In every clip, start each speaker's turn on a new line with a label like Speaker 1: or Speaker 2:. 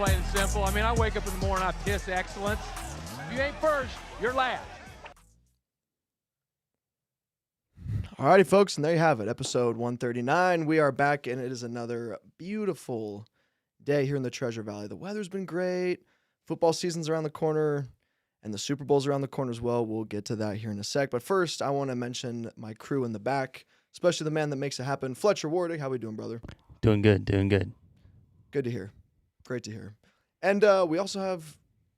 Speaker 1: plain and simple. I mean, I wake up in the morning, I piss excellence. If you ain't first, you're last.
Speaker 2: Alrighty, folks, and there you have it, episode 139. We are back, and it is another beautiful day here in the Treasure Valley. The weather's been great. Football season's around the corner, and the Super Bowl's around the corner as well. We'll get to that here in a sec. But first, I want to mention my crew in the back, especially the man that makes it happen, Fletcher Wardick. How we doing, brother?
Speaker 3: Doing good, doing good.
Speaker 2: Good to hear. Great to hear. And we also have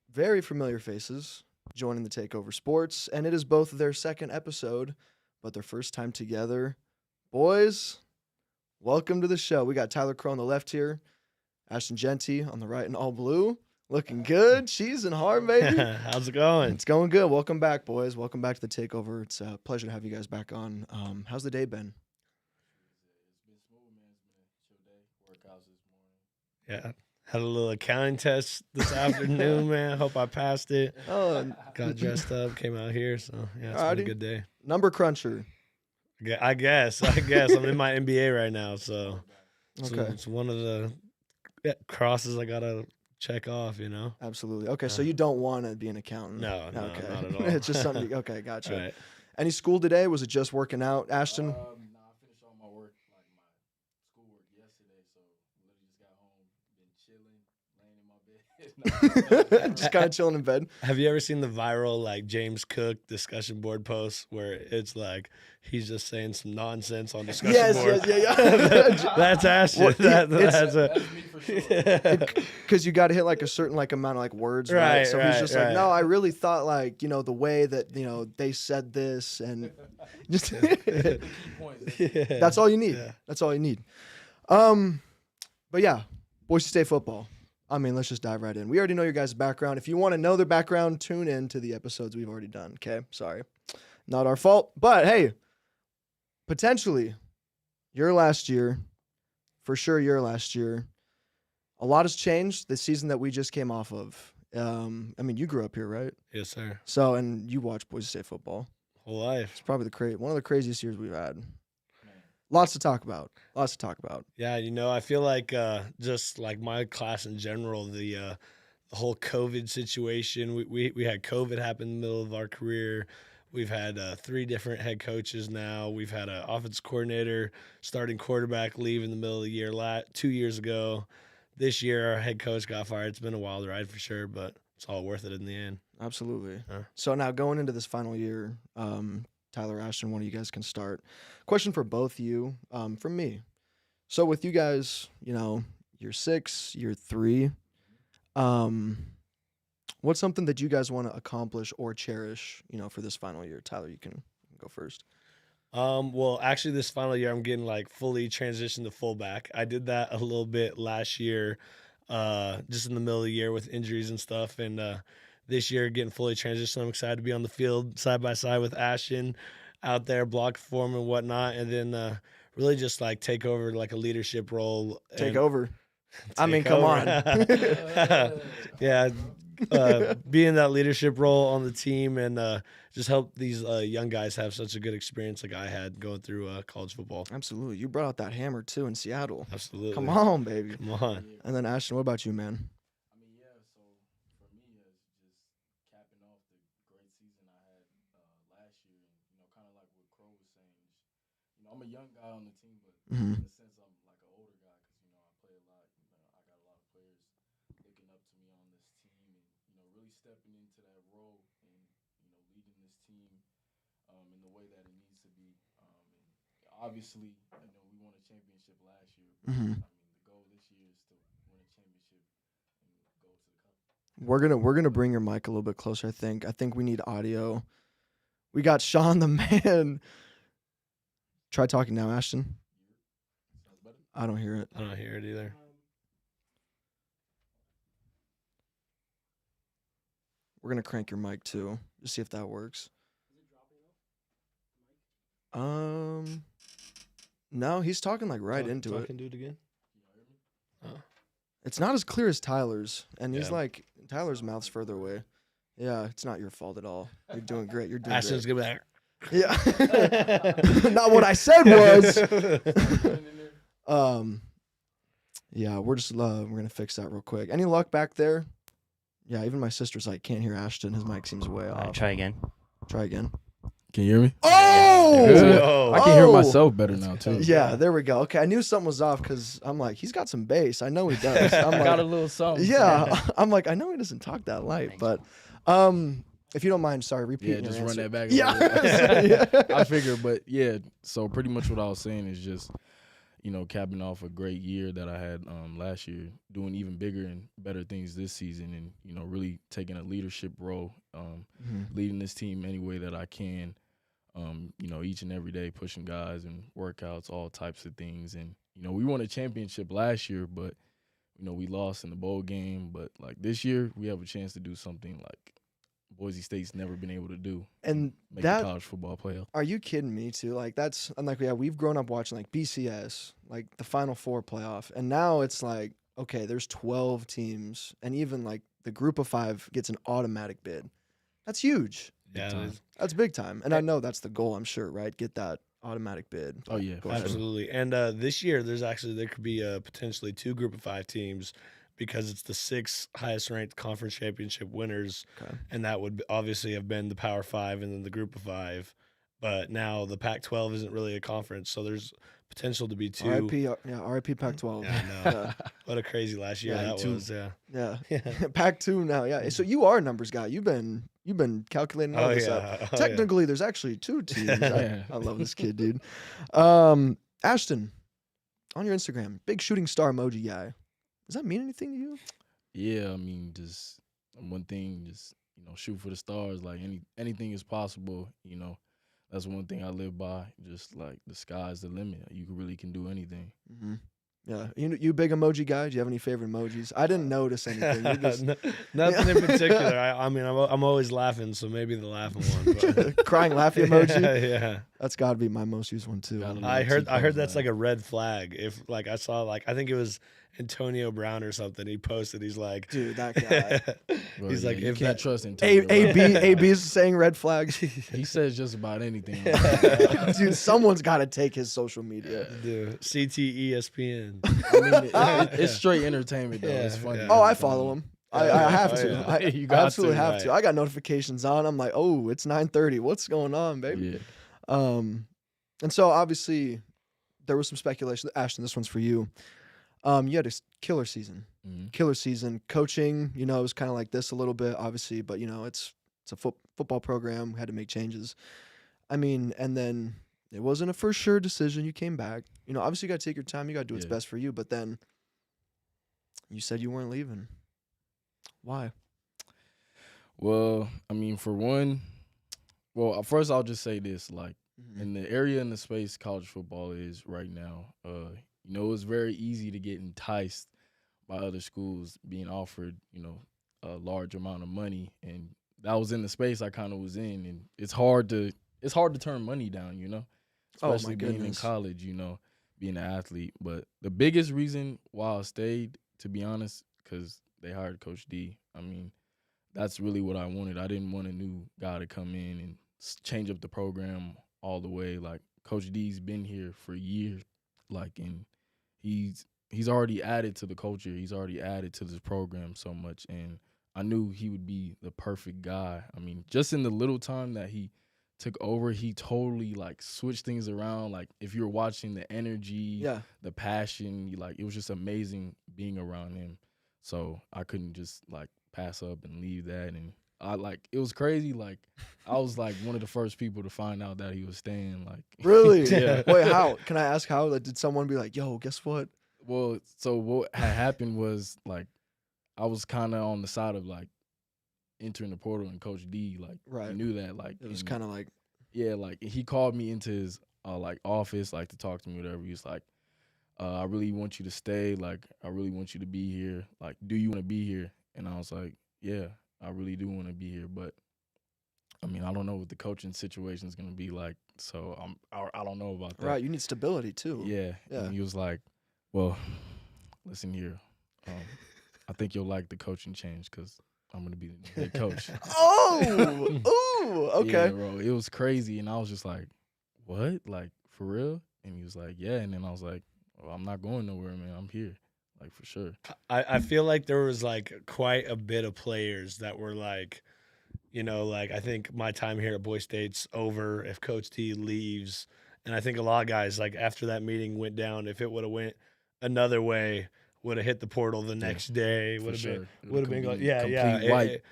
Speaker 2: very familiar faces joining the Takeover Sports, and it is both their second episode, but their first time together. Boys, welcome to the show. We got T-Crowe on the left here, Ashton Jeanty on the right in all blue. Looking good. Cheese and hard, baby.
Speaker 3: How's it going?
Speaker 2: It's going good. Welcome back, boys. Welcome back to the Takeover. It's a pleasure to have you guys back on. How's the day been?
Speaker 4: It's been smooth, man. It's been a chill day. Workouts this morning.
Speaker 3: Yeah. Had a little accounting test this afternoon, man. Hope I passed it.
Speaker 2: Oh,
Speaker 3: Got dressed up, came out here. So, yeah, it's been a good day.
Speaker 2: Number cruncher.
Speaker 3: I guess. I'm in my MBA right now. So,
Speaker 2: Okay.
Speaker 3: it's one of the crosses I got to check off, you know?
Speaker 2: Absolutely. Okay, so you don't want to be an accountant.
Speaker 3: No,
Speaker 2: okay.
Speaker 3: not at all.
Speaker 2: It's just something. Okay, gotcha.
Speaker 3: Right.
Speaker 2: Any school today? Was it just working out, Ashton?
Speaker 4: I finished all my work, like my schoolwork yesterday, so literally just got home, been chilling, laying in my bed.
Speaker 2: Just kind of chilling in bed.
Speaker 3: Have you ever seen the viral, like, James Cook discussion board post where it's like he's just saying some nonsense on discussion board?
Speaker 2: Yes.
Speaker 3: That's Ashton.
Speaker 2: Well,
Speaker 3: That's
Speaker 4: That's me for sure.
Speaker 2: Because you got to hit like a certain like amount of like words, right?
Speaker 3: Right,
Speaker 2: So he's
Speaker 3: right,
Speaker 2: just
Speaker 3: right.
Speaker 2: like, no, I really thought like the way that they said this, and just
Speaker 4: Key points.
Speaker 2: that's all you need.
Speaker 3: Yeah.
Speaker 2: That's all you need. But yeah, Boise State football. I mean, let's just dive right in. We already know your guys' background. If you want to know their background, tune in to the episodes we've already done. Okay, sorry, not our fault, but hey, potentially your last year, for sure your last year. A lot has changed the season that we just came off of. I mean, you grew up here, right?
Speaker 3: Yes, sir.
Speaker 2: So, and you watched Boise State football.
Speaker 3: Whole life.
Speaker 2: It's probably one of the craziest years we've had. Lots to talk about.
Speaker 3: Yeah, I feel like just like my class in general, the whole COVID situation. We had COVID happen in the middle of our career. We've had 3 different head coaches now. We've had an offense coordinator, starting quarterback leave in the middle of the year 2 years ago. This year, our head coach got fired. It's been a wild ride for sure, but it's all worth it in the end.
Speaker 2: Absolutely.
Speaker 3: Huh.
Speaker 2: So now going into this final year, Tyler, Ashton, one of you guys can start. Question for both you, from me. So with you guys, year 6, year 3, what's something that you guys want to accomplish or cherish, for this final year? Tyler, you can go first.
Speaker 3: Well, actually, this final year, I'm getting like fully transitioned to fullback. I did that a little bit last year, just in the middle of the year with injuries and stuff. And this year, getting fully transitioned. I'm excited to be on the field side by side with Ashton, out there block form and whatnot, and then really just like take over like a leadership role.
Speaker 2: Take over. I mean, come on.
Speaker 3: Yeah. Be in that leadership role on the team and just help these young guys have such a good experience like I had going through college football.
Speaker 2: Absolutely. You brought out that hammer, too, in Seattle.
Speaker 3: Absolutely.
Speaker 2: Come on, baby.
Speaker 3: Come on.
Speaker 2: And then, Ashton, what about you, man?
Speaker 4: I mean, yeah, so for me, just capping off the great season I had last year, and, kind of like what Crowe was saying, I'm a young guy on the team, but
Speaker 2: Mhm.
Speaker 4: in a sense, I'm like an older guy because, I play a lot. I got a lot of players looking up to me on this team and, really stepping into that role and, leading this team in the way that it needs to be. And obviously, we won a championship last year. But,
Speaker 2: Mhm.
Speaker 4: I mean, the goal this year is to win a championship and go to the cup.
Speaker 2: We're gonna bring your mic a little bit closer. I think we need audio. We got Sean the man. Try talking now, Ashton.
Speaker 4: Sounds better?
Speaker 2: I don't hear it.
Speaker 3: I don't hear it either.
Speaker 2: We're gonna crank your mic too. Just see if that works. No, he's talking like right into it.
Speaker 3: Can do it again.
Speaker 2: It's not as clear as Tyler's, and he's
Speaker 3: Yeah.
Speaker 2: like Tyler's mouth's further away. Yeah, it's not your fault at all. You're doing great. You're doing
Speaker 3: Ashton's
Speaker 2: great.
Speaker 3: gonna be like,
Speaker 2: Yeah. Not what I said was. Yeah, we're gonna fix that real quick. Any luck back there? Yeah, even my sister's like, can't hear Ashton. His mic seems way off.
Speaker 5: Try again.
Speaker 2: Try again.
Speaker 6: Can you hear me?
Speaker 2: Oh!
Speaker 6: Good.
Speaker 3: Whoa.
Speaker 6: I can hear
Speaker 2: Oh!
Speaker 6: myself better now too.
Speaker 2: Yeah, there we go. Okay, I knew something was off because I'm like, he's got some bass. I know he does. I'm
Speaker 6: I got a
Speaker 2: like,
Speaker 6: little something.
Speaker 2: yeah, I'm like, I know he doesn't talk that light, but if you don't mind, sorry, repeat.
Speaker 6: Yeah,
Speaker 2: your
Speaker 6: just
Speaker 2: answer.
Speaker 6: run that back.
Speaker 2: Yeah.
Speaker 6: I figured, but yeah. So pretty much what I was saying is just, capping off a great year that I had last year, doing even bigger and better things this season, and really taking a leadership role, leading this team any way that I can. Each and every day pushing guys and workouts, all types of things, and we won a championship last year, but we lost in the bowl game. But like this year, we have a chance to do something like Boise State's never been able to do,
Speaker 2: And
Speaker 6: make
Speaker 2: that
Speaker 6: the college football playoff.
Speaker 2: Are you kidding me too? Like I'm like, yeah, we've grown up watching like BCS, like the Final Four playoff, and now it's like, okay, there's 12 teams, and even like the group of 5 gets an automatic bid. That's huge.
Speaker 3: Yeah,
Speaker 6: time.
Speaker 3: it is.
Speaker 2: That's big time. And I know that's the goal, I'm sure, right? Get that automatic bid.
Speaker 6: Oh yeah,
Speaker 2: Go
Speaker 6: for
Speaker 2: ahead.
Speaker 6: sure.
Speaker 3: Absolutely. And this year, there could be potentially 2 group of 5 teams because it's the 6 highest ranked conference championship winners.
Speaker 2: Okay.
Speaker 3: And that would obviously have been the Power 5 and then the group of 5. But now the Pac-12 isn't really a conference, so there's potential to be 2.
Speaker 2: RIP Pac-12.
Speaker 3: Yeah, I know.
Speaker 2: Yeah.
Speaker 3: What a crazy last year
Speaker 6: Yeah,
Speaker 3: that
Speaker 6: 2.
Speaker 3: was. Yeah.
Speaker 2: Yeah.
Speaker 3: Yeah.
Speaker 2: Pac-2 now, yeah. So you are a numbers guy. You've been calculating all
Speaker 3: Oh,
Speaker 2: this
Speaker 3: yeah.
Speaker 2: up.
Speaker 3: Oh, yeah.
Speaker 2: Technically, there's actually 2 teams.
Speaker 6: Yeah.
Speaker 2: I love this kid, dude. Ashton, on your Instagram, big shooting star emoji guy. Does that mean anything to you?
Speaker 6: Yeah, I mean, just one thing, just shoot for the stars. Like anything is possible. That's one thing I live by. Just like the sky's the limit. You really can do anything.
Speaker 2: Mm-hmm. Yeah. You big emoji guy? Do you have any favorite emojis? I didn't notice anything. You're just
Speaker 3: Nothing in particular. I mean, I'm always laughing, so maybe the laughing one. But.
Speaker 2: crying, laughing emoji.
Speaker 3: Yeah.
Speaker 2: That's got to be my most used one too.
Speaker 6: Gotta love
Speaker 3: I heard
Speaker 6: T-Crowe's
Speaker 3: that's
Speaker 6: laugh.
Speaker 3: like a red flag. If like I saw I think it was Antonio Brown or something. He posted. He's like,
Speaker 2: Dude, that guy.
Speaker 6: Bro,
Speaker 3: he's
Speaker 6: yeah,
Speaker 3: like,
Speaker 6: you
Speaker 3: if
Speaker 6: can't
Speaker 3: that,
Speaker 6: trust Antonio.
Speaker 2: AB is saying red flags.
Speaker 6: He says just about anything.
Speaker 2: Dude, someone's got to take his social media.
Speaker 3: dude, CT ESPN.
Speaker 6: I mean, it's straight entertainment though. It's
Speaker 3: Yeah,
Speaker 6: funny.
Speaker 3: yeah.
Speaker 2: Oh, I follow him. I have
Speaker 3: Oh,
Speaker 2: to.
Speaker 3: yeah.
Speaker 2: I
Speaker 6: You got
Speaker 2: absolutely
Speaker 6: to,
Speaker 2: have
Speaker 3: right.
Speaker 2: to. I got notifications on. I'm like, oh, it's 9:30. What's going on, baby?
Speaker 6: Yeah.
Speaker 2: And so obviously there was some speculation. Ashton, this one's for you. You had a killer season.
Speaker 6: Mhm.
Speaker 2: Killer season. Coaching, it was kind of like this a little bit, obviously, but it's a football program. We had to make changes. I mean, and then it wasn't a for sure decision. You came back. Obviously you got to take your time. You got to do what's
Speaker 6: Yeah.
Speaker 2: best for you. But then you said you weren't leaving. Why?
Speaker 6: Well, I mean, for one, first I'll just say this: like in the area and the space college football is right now, it's very easy to get enticed by other schools being offered, a large amount of money, and that was in the space I kind of was in, and it's hard to turn money down,
Speaker 2: Oh, my
Speaker 6: especially being in
Speaker 2: goodness.
Speaker 6: college, being an athlete. But the biggest reason why I stayed, to be honest, because they hired Coach D. I mean, that's really what I wanted. I didn't want a new guy to come in and change up the program all the way. Like Coach D's been here for years, and he's already added to the culture. He's already added to this program so much, and I knew he would be the perfect guy. I mean, just in the little time that he took over, he totally switched things around. Like if you're watching the energy,
Speaker 2: Yeah.
Speaker 6: the passion, it was just amazing being around him. So I couldn't just pass up and leave that. And it was crazy. I was one of the first people to find out that he was staying.
Speaker 2: Really?
Speaker 6: Yeah.
Speaker 2: Wait, how? Can I ask how? Did someone be like, yo, guess what?
Speaker 6: Well, so what had happened was I was kind of on the side of entering the portal, and Coach D
Speaker 2: Right.
Speaker 6: he knew that
Speaker 2: It was
Speaker 6: and
Speaker 2: kind of like,
Speaker 6: yeah, he called me into his office to talk to me, whatever. He was like, I really want you to stay. I really want you to be here. Do you want to be here? And I was like, yeah, I really do want to be here. But I mean, I don't know what the coaching situation is going to be like. So I don't know about that.
Speaker 2: right, you need stability too.
Speaker 6: Yeah.
Speaker 2: Yeah.
Speaker 6: And he was like, well, listen here. I think you'll like the coaching change because I'm going to be the head coach.
Speaker 2: Oh, ooh, okay.
Speaker 6: Yeah, bro. It was crazy. And I was just like, what? For real? And he was like, yeah. And then I was like, well, I'm not going nowhere, man. I'm here. like for sure.
Speaker 3: I feel like there was like quite a bit of players that were like, like I think my time here at Boise State's over if Coach T leaves, and I think a lot of guys like after that meeting went down, if it would have went another way, would have hit the portal the next day.
Speaker 6: For
Speaker 3: Would have
Speaker 6: sure.
Speaker 3: been would have been
Speaker 6: Complete-
Speaker 3: yeah
Speaker 6: complete wipe.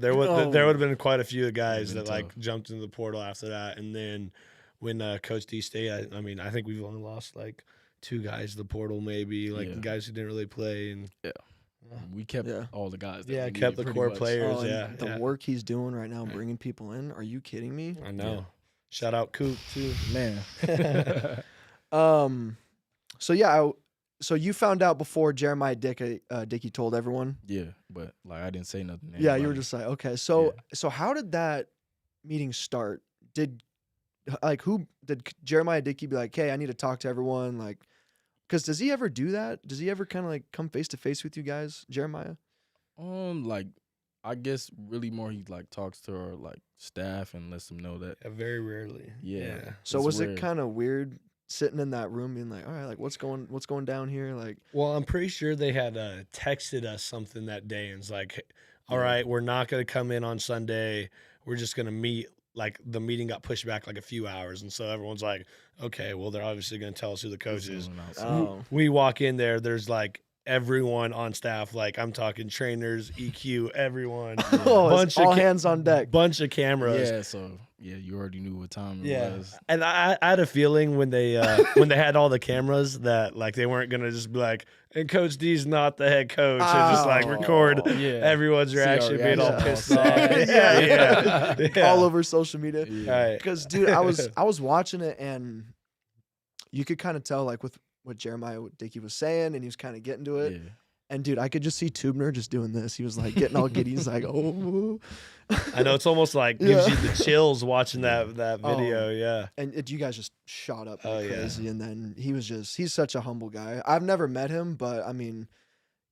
Speaker 3: there would
Speaker 2: Oh.
Speaker 3: there would have been quite a few guys
Speaker 6: Would've
Speaker 3: that
Speaker 6: been
Speaker 3: like
Speaker 6: tough.
Speaker 3: jumped into the portal after that, and then when Coach T stayed, I mean I think we've only lost like 2 guys to the portal maybe, like
Speaker 6: Yeah.
Speaker 3: guys who didn't really play, and
Speaker 6: We kept
Speaker 2: Yeah.
Speaker 6: all the guys. That
Speaker 3: yeah,
Speaker 6: we
Speaker 3: kept
Speaker 6: needed
Speaker 3: the
Speaker 6: pretty
Speaker 3: core
Speaker 6: much.
Speaker 3: players.
Speaker 2: Oh, and
Speaker 3: yeah,
Speaker 2: the
Speaker 3: yeah.
Speaker 2: work he's doing right now, bringing people in. Are you kidding me?
Speaker 3: I know. Shout out Coop too.
Speaker 6: Man.
Speaker 2: So yeah, so you found out before Jeremiah Dickey told everyone.
Speaker 6: Yeah, but like I didn't say nothing. to
Speaker 2: Yeah, you were
Speaker 6: anybody.
Speaker 2: just like, okay. So how did that meeting start? Who did Jeremiah Dickey be like, hey, I need to talk to everyone? Like, because does he ever do that? Does he ever kind of like come face to face with you guys, Jeremiah?
Speaker 6: Like I guess really more he like talks to our like staff and lets them know that.
Speaker 3: Yeah, very rarely.
Speaker 6: Yeah.
Speaker 2: So
Speaker 6: It's
Speaker 2: was
Speaker 6: rare.
Speaker 2: it kind of weird sitting in that room being like, all right, like what's going down here? Like,
Speaker 3: Well, I'm pretty sure they had texted us something that day and it's like, all
Speaker 6: Yeah.
Speaker 3: right, we're not going to come in on Sunday. We're just going to meet. Like the meeting got pushed back like a few hours. And so everyone's like, okay, well, they're obviously going to tell us who the coach is.
Speaker 6: Someone else.
Speaker 2: oh,
Speaker 3: We walk in there, there's like everyone on staff. Like I'm talking trainers, EQ, everyone.
Speaker 2: oh,
Speaker 3: Bunch
Speaker 2: it's
Speaker 3: of
Speaker 2: all
Speaker 3: ca-
Speaker 2: hands on deck.
Speaker 3: Bunch of cameras.
Speaker 6: Yeah, so yeah, you already knew what time it
Speaker 3: Yeah,
Speaker 6: was.
Speaker 3: and I had a feeling when they had all the cameras that like they weren't gonna just be like, and Coach D's not the head coach, and just like record
Speaker 6: Yeah.
Speaker 3: everyone's
Speaker 6: See our
Speaker 3: reaction, being all
Speaker 6: reaction.
Speaker 3: pissed off. yeah.
Speaker 2: All over social media.
Speaker 6: Yeah.
Speaker 3: Right.
Speaker 2: Because dude, I was watching it and you could kind of tell like with what Jeremiah Dickey was saying, and he was kind of getting to it.
Speaker 6: Yeah.
Speaker 2: And dude, I could just see Tubner just doing this. He was like getting all giddy. He's like, oh.
Speaker 3: I know it's almost like gives you the chills watching that video. Yeah.
Speaker 2: And you guys just shot up
Speaker 3: Oh,
Speaker 2: like
Speaker 3: yeah.
Speaker 2: crazy. And then he's such a humble guy. I've never met him, but I mean,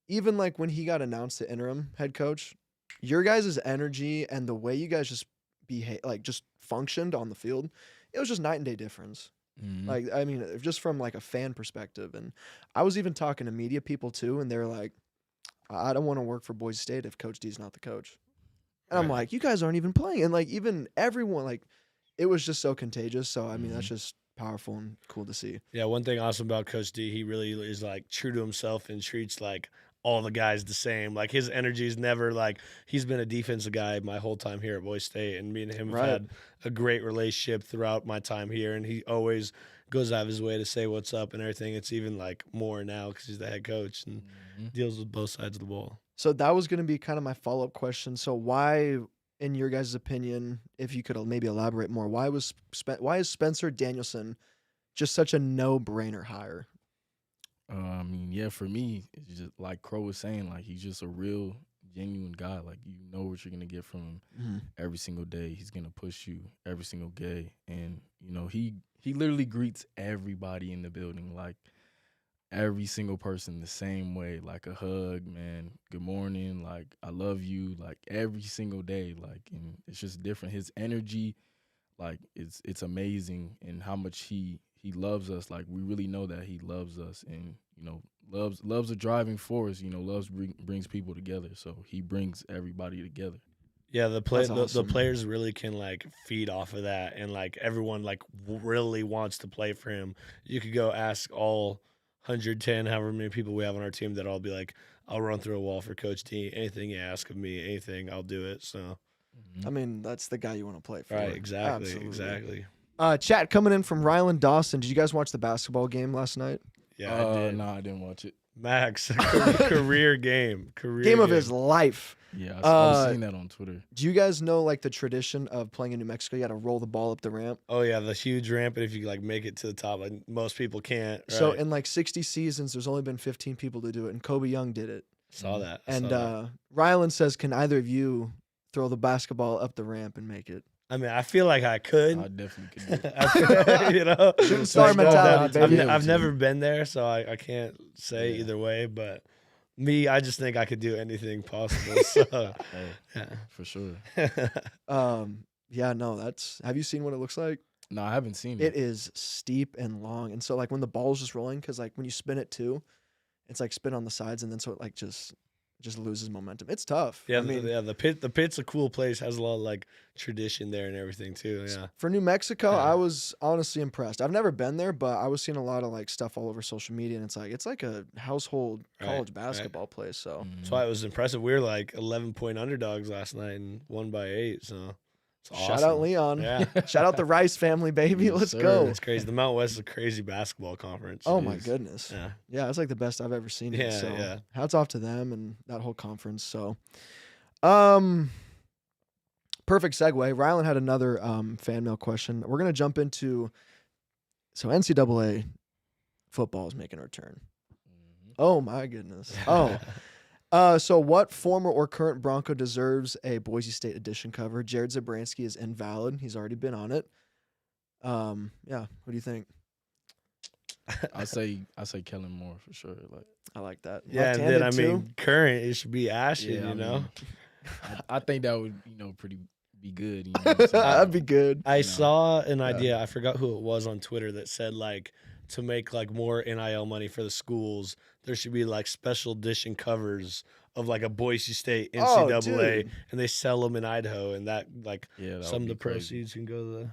Speaker 2: even like when he got announced the interim head coach, your guys' energy and the way you guys just behave, like just functioned on the field, it was just night and day difference.
Speaker 6: Mhm.
Speaker 2: Like, I mean, just from like a fan perspective. And I was even talking to media people too, and they're like, I don't want to work for Boise State if Coach D's not the coach. And I'm
Speaker 3: Right.
Speaker 2: like, you guys aren't even playing. And like, even everyone, like, it was just so contagious. So, I mean, that's just powerful and cool to see.
Speaker 3: Yeah. One thing awesome about Coach D, he really is like true to himself and treats like all the guys the same. Like his energy is never like he's been a defensive guy my whole time here at Boise State, and me and him
Speaker 2: Right.
Speaker 3: have had a great relationship throughout my time here, and he always goes out of his way to say what's up and everything. It's even like more now because he's the head coach and
Speaker 6: Mhm.
Speaker 3: deals with both sides of the ball.
Speaker 2: So that was going to be kind of my follow-up question. So why, in your guys' opinion, if you could maybe elaborate more, why is Spencer Danielson just such a no-brainer hire?
Speaker 6: I mean, yeah, for me, it's just like Crow was saying, like he's just a real, genuine guy. Like you know what you're gonna get from him every single day. He's gonna push you every single day, and you know he literally greets everybody in the building, like every single person the same way, like a hug, man. Good morning, like I love you, like every single day, like, and it's just different. His energy, like it's amazing, and how much he loves us. Like we really know that he loves us, and you know loves a driving force. You know, brings people together. So he brings everybody together.
Speaker 3: Yeah, the
Speaker 2: That's
Speaker 3: the
Speaker 2: awesome.
Speaker 3: players really can like feed off of that, and like everyone like really wants to play for him. You could go ask all 110, however many people we have on our team, that all be like, I'll run through a wall for Coach T. Anything you ask of me, anything, I'll do it. So
Speaker 2: I mean, that's the guy you want to play for.
Speaker 3: right, exactly,
Speaker 2: Absolutely.
Speaker 3: exactly.
Speaker 2: Chat coming in from Ryland Dawson. Did you guys watch the basketball game last night?
Speaker 3: Yeah, I did.
Speaker 6: No, I didn't watch it.
Speaker 3: Max, career game,
Speaker 2: Game of his life.
Speaker 6: Yeah,
Speaker 2: Uh,
Speaker 6: I've seen that on Twitter.
Speaker 2: Do you guys know like the tradition of playing in New Mexico? You got to roll the ball up the ramp.
Speaker 3: Oh yeah, the huge ramp, and if you like make it to the top, like, most people can't. Right?
Speaker 2: So in like 60 seasons, there's only been 15 people to do it, and Kobe Young did it.
Speaker 3: saw that. I
Speaker 2: And
Speaker 3: saw that.
Speaker 2: Ryland says, "Can either of you throw the basketball up the ramp and make it?"
Speaker 3: I mean, I feel like I could.
Speaker 6: I definitely could do it.
Speaker 3: I feel- you know,
Speaker 2: Shooting star
Speaker 3: Like,
Speaker 2: mentality,
Speaker 3: I've,
Speaker 2: baby.
Speaker 3: I've never been there, so I can't say
Speaker 6: Yeah.
Speaker 3: either way. But me, I just think I could do anything possible. So
Speaker 6: Hey,
Speaker 3: yeah.
Speaker 6: for sure.
Speaker 2: Yeah, no, that's. Have you seen what it looks like?
Speaker 6: No, I haven't seen
Speaker 2: It is steep and long, and so like when the ball's just rolling, because like when you spin it too, It's like spin on the sides, and then so it like just loses momentum. It's tough.
Speaker 3: Yeah,
Speaker 2: I mean,
Speaker 3: the pit's a cool place. Has a lot of like tradition there and everything too. Yeah.
Speaker 2: for New Mexico,
Speaker 3: Yeah.
Speaker 2: I was honestly impressed. I've never been there, but I was seeing a lot of like stuff all over social media, and it's like a household college
Speaker 3: Right.
Speaker 2: basketball place. So
Speaker 3: That's why it was impressive. We were like 11-point underdogs last night and won by 8. So it's awesome.
Speaker 2: shout out Leon.
Speaker 3: Yeah.
Speaker 2: Shout out the Rice family, baby.
Speaker 6: Yes,
Speaker 2: Let's
Speaker 6: sir.
Speaker 2: go.
Speaker 3: It's crazy. The Mountain West is a crazy basketball conference.
Speaker 2: Oh
Speaker 3: It
Speaker 2: my
Speaker 3: is.
Speaker 2: goodness.
Speaker 3: Yeah.
Speaker 2: Yeah, it's like the best I've ever seen it.
Speaker 3: Yeah,
Speaker 2: So
Speaker 3: yeah.
Speaker 2: hats off to them and that whole conference. So perfect segue. Rylan had another fan mail question. We're gonna jump into NCAA football is making a return. Oh my goodness. Oh. So what former or current Bronco deserves a Boise State edition cover? Jared Zabransky is invalid. He's already been on it. Yeah. What do you think?
Speaker 6: I say Kellen Moore for sure. Like,
Speaker 2: I like that.
Speaker 3: Yeah, and then
Speaker 2: Left-handed, too?
Speaker 3: current it should be Ashton.
Speaker 6: yeah,
Speaker 3: you
Speaker 6: I
Speaker 3: know,
Speaker 6: mean, I think that would be good. You know what I'm saying?
Speaker 2: That'd be good.
Speaker 3: I
Speaker 6: know.
Speaker 3: saw an idea. I forgot who it was on Twitter that said like to make like more NIL money for the schools, there should be like special edition covers of like a Boise State
Speaker 2: Oh,
Speaker 3: NCAA,
Speaker 2: dude.
Speaker 3: and they sell them in Idaho, and that like
Speaker 6: Yeah, that
Speaker 3: some of
Speaker 6: would
Speaker 3: the
Speaker 6: be crazy.
Speaker 3: proceeds can go to the.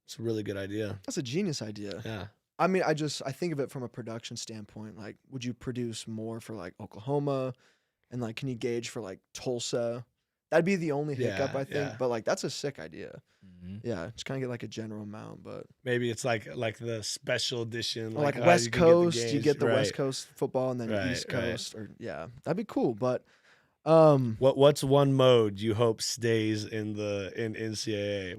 Speaker 3: It's a really good idea.
Speaker 2: That's a genius idea.
Speaker 3: Yeah.
Speaker 2: I mean, I think of it from a production standpoint. Like, would you produce more for like Oklahoma, and like, can you gauge for like Tulsa? That'd be the only hiccup,
Speaker 3: Yeah,
Speaker 2: I think.
Speaker 3: yeah.
Speaker 2: But like, that's a sick idea.
Speaker 6: Mhm.
Speaker 2: Yeah, just kind of get like a general amount, but
Speaker 3: Maybe it's like the special edition,
Speaker 2: or like
Speaker 3: how
Speaker 2: West
Speaker 3: you can get the
Speaker 2: Coast, you
Speaker 3: games.
Speaker 2: get the
Speaker 3: Right.
Speaker 2: West Coast football, and then
Speaker 3: Right,
Speaker 2: East
Speaker 3: right.
Speaker 2: Coast, or yeah, that'd be cool. But
Speaker 3: What's one mode you hope stays in NCAA?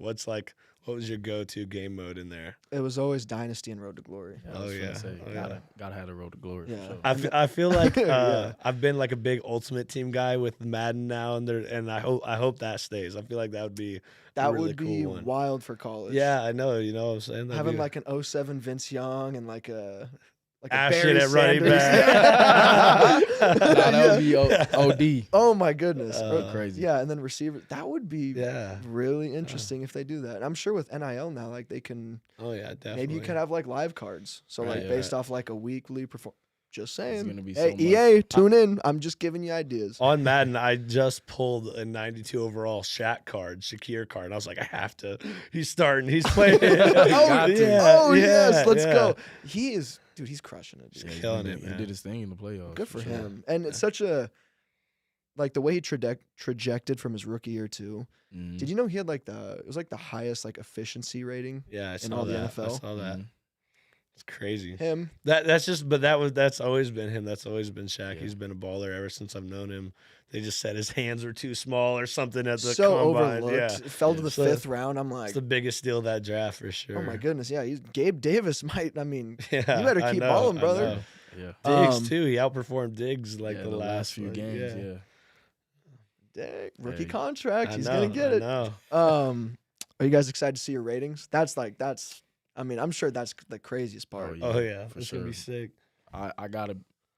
Speaker 3: What was your go-to game mode in there?
Speaker 2: it was always Dynasty and Road to Glory.
Speaker 6: I was
Speaker 3: Oh,
Speaker 6: finna
Speaker 3: yeah.
Speaker 6: say,
Speaker 3: Oh, yeah.
Speaker 6: gotta have the road to glory.
Speaker 2: Yeah.
Speaker 6: For sure.
Speaker 3: I feel like
Speaker 2: Yeah.
Speaker 3: I've been like a big Ultimate Team guy with Madden now, and I hope that stays. I feel like that would be
Speaker 2: That
Speaker 3: a really
Speaker 2: would be
Speaker 3: cool one.
Speaker 2: wild for college.
Speaker 3: Yeah, I know. You know what I'm saying? That'd
Speaker 2: having
Speaker 3: be-
Speaker 2: like an 07 Vince Young and like a
Speaker 3: Ashton
Speaker 2: Barry
Speaker 3: at running
Speaker 2: Sanders.
Speaker 3: back.
Speaker 6: Nah, that would be OD.
Speaker 2: Oh my goodness.
Speaker 6: Crazy.
Speaker 2: Yeah, and then receiver. That would be
Speaker 3: Yeah.
Speaker 2: really interesting if they do that. And I'm sure with NIL now, like they can
Speaker 3: Oh yeah, definitely.
Speaker 2: maybe you could have like live cards. So
Speaker 3: Right,
Speaker 2: like
Speaker 3: yeah.
Speaker 2: based off like a weekly perform. Just saying.
Speaker 6: gonna be
Speaker 2: Hey,
Speaker 6: so much.
Speaker 2: EA, tune in. I'm just giving you ideas.
Speaker 3: On Madden, I just pulled a 92 overall Shakir card. I was like, I have to. He's starting. He's playing.
Speaker 6: got to.
Speaker 2: Yes, let's
Speaker 3: yeah.
Speaker 2: go. He is, dude. He's crushing it. Dude.
Speaker 6: Yeah,
Speaker 3: killing
Speaker 6: he
Speaker 3: it,
Speaker 6: He
Speaker 3: man.
Speaker 6: did his thing in the playoffs.
Speaker 2: Good for
Speaker 6: sure.
Speaker 2: him. And it's such a like the way he trajected from his rookie year too.
Speaker 6: Mhm.
Speaker 2: Did you know he had like it was like the highest like efficiency rating?
Speaker 3: Yeah, I
Speaker 2: In
Speaker 3: saw
Speaker 2: all the
Speaker 3: that. I
Speaker 2: NFL?
Speaker 3: saw that.
Speaker 6: Mhm.
Speaker 3: It's crazy.
Speaker 2: Him.
Speaker 3: That's always been him. That's always been Shaq.
Speaker 6: Yeah.
Speaker 3: He's been a baller ever since I've known him. They just said his hands were too small or something at the
Speaker 2: So
Speaker 3: combine.
Speaker 2: overlooked.
Speaker 3: Yeah,
Speaker 2: It fell to the
Speaker 3: So,
Speaker 2: fifth round. I'm like,
Speaker 3: it's the biggest steal of that draft for sure.
Speaker 2: oh my goodness, yeah. Gabe Davis might. I mean,
Speaker 3: Yeah,
Speaker 2: you better
Speaker 3: I
Speaker 2: keep
Speaker 3: know,
Speaker 2: balling,
Speaker 3: I
Speaker 2: brother.
Speaker 3: know.
Speaker 6: Yeah.
Speaker 3: Diggs too. He outperformed Diggs like
Speaker 6: Yeah,
Speaker 3: the last
Speaker 6: few
Speaker 3: like,
Speaker 6: games.
Speaker 3: Yeah,
Speaker 6: Yeah.
Speaker 2: Dang, rookie
Speaker 6: Hey.
Speaker 2: contract.
Speaker 3: I
Speaker 2: He's
Speaker 3: know,
Speaker 2: gonna get
Speaker 3: I
Speaker 2: it.
Speaker 3: know.
Speaker 2: Are you guys excited to see your ratings? That's. I mean, I'm sure that's the craziest part.
Speaker 6: Yeah,
Speaker 3: Oh yeah,
Speaker 6: for
Speaker 3: it's gonna be
Speaker 6: sure.
Speaker 3: sick.
Speaker 6: I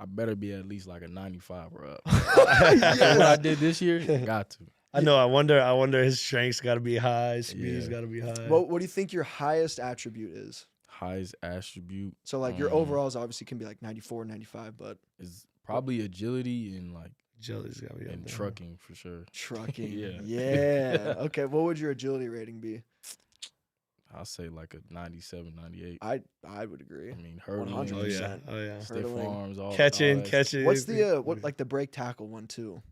Speaker 6: better be at least like a 95 or up.
Speaker 2: Yes.
Speaker 6: What I did this year, got to.
Speaker 3: I know. I wonder. His strength's got to be high. Speed's
Speaker 6: Yeah.
Speaker 3: got to be high.
Speaker 2: What do you think your highest attribute is?
Speaker 6: Highest attribute
Speaker 2: So like your
Speaker 6: Um,
Speaker 2: overalls obviously can be like 94, 95, but
Speaker 6: is probably agility and like
Speaker 3: Jelly's got to be up
Speaker 6: and
Speaker 3: there.
Speaker 6: trucking for sure.
Speaker 2: trucking.
Speaker 6: Yeah.
Speaker 2: Yeah. Okay. What would your agility rating be?
Speaker 6: I'll say like a 97, 98.
Speaker 2: I would agree.
Speaker 6: I mean, hurdling,
Speaker 2: 100%.
Speaker 3: Oh yeah. Oh yeah.
Speaker 6: stiff
Speaker 2: Hurdling.
Speaker 6: arms, all
Speaker 3: Catching.
Speaker 6: all that
Speaker 3: Catching.
Speaker 2: What's the what like the break tackle one too?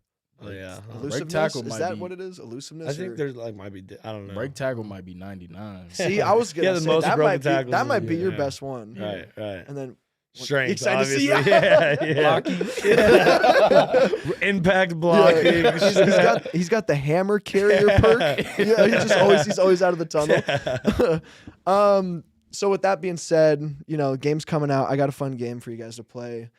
Speaker 3: Oh yeah.
Speaker 2: Elusiveness?
Speaker 6: tackle
Speaker 2: Is
Speaker 6: might
Speaker 2: that
Speaker 6: be-
Speaker 2: what it is? Elusiveness?
Speaker 3: I think
Speaker 2: or-
Speaker 3: there's like might be. I don't know.
Speaker 6: Break tackle might be 99.
Speaker 2: See, I was gonna
Speaker 3: Yeah, the
Speaker 2: say
Speaker 3: most
Speaker 2: that
Speaker 3: broken
Speaker 2: might be
Speaker 3: tackles
Speaker 2: that
Speaker 3: in
Speaker 2: might
Speaker 3: the-
Speaker 2: be your
Speaker 3: yeah.
Speaker 2: best one.
Speaker 3: Right. Right.
Speaker 2: And then
Speaker 3: Strength.
Speaker 2: excited to see
Speaker 3: obviously.
Speaker 2: ya.
Speaker 3: Yeah. Impact blocking.
Speaker 2: Yeah, he's got the hammer carrier perk. Yeah, he's always out of the tunnel. So with that being said, game's coming out. I got a fun game for you guys to play.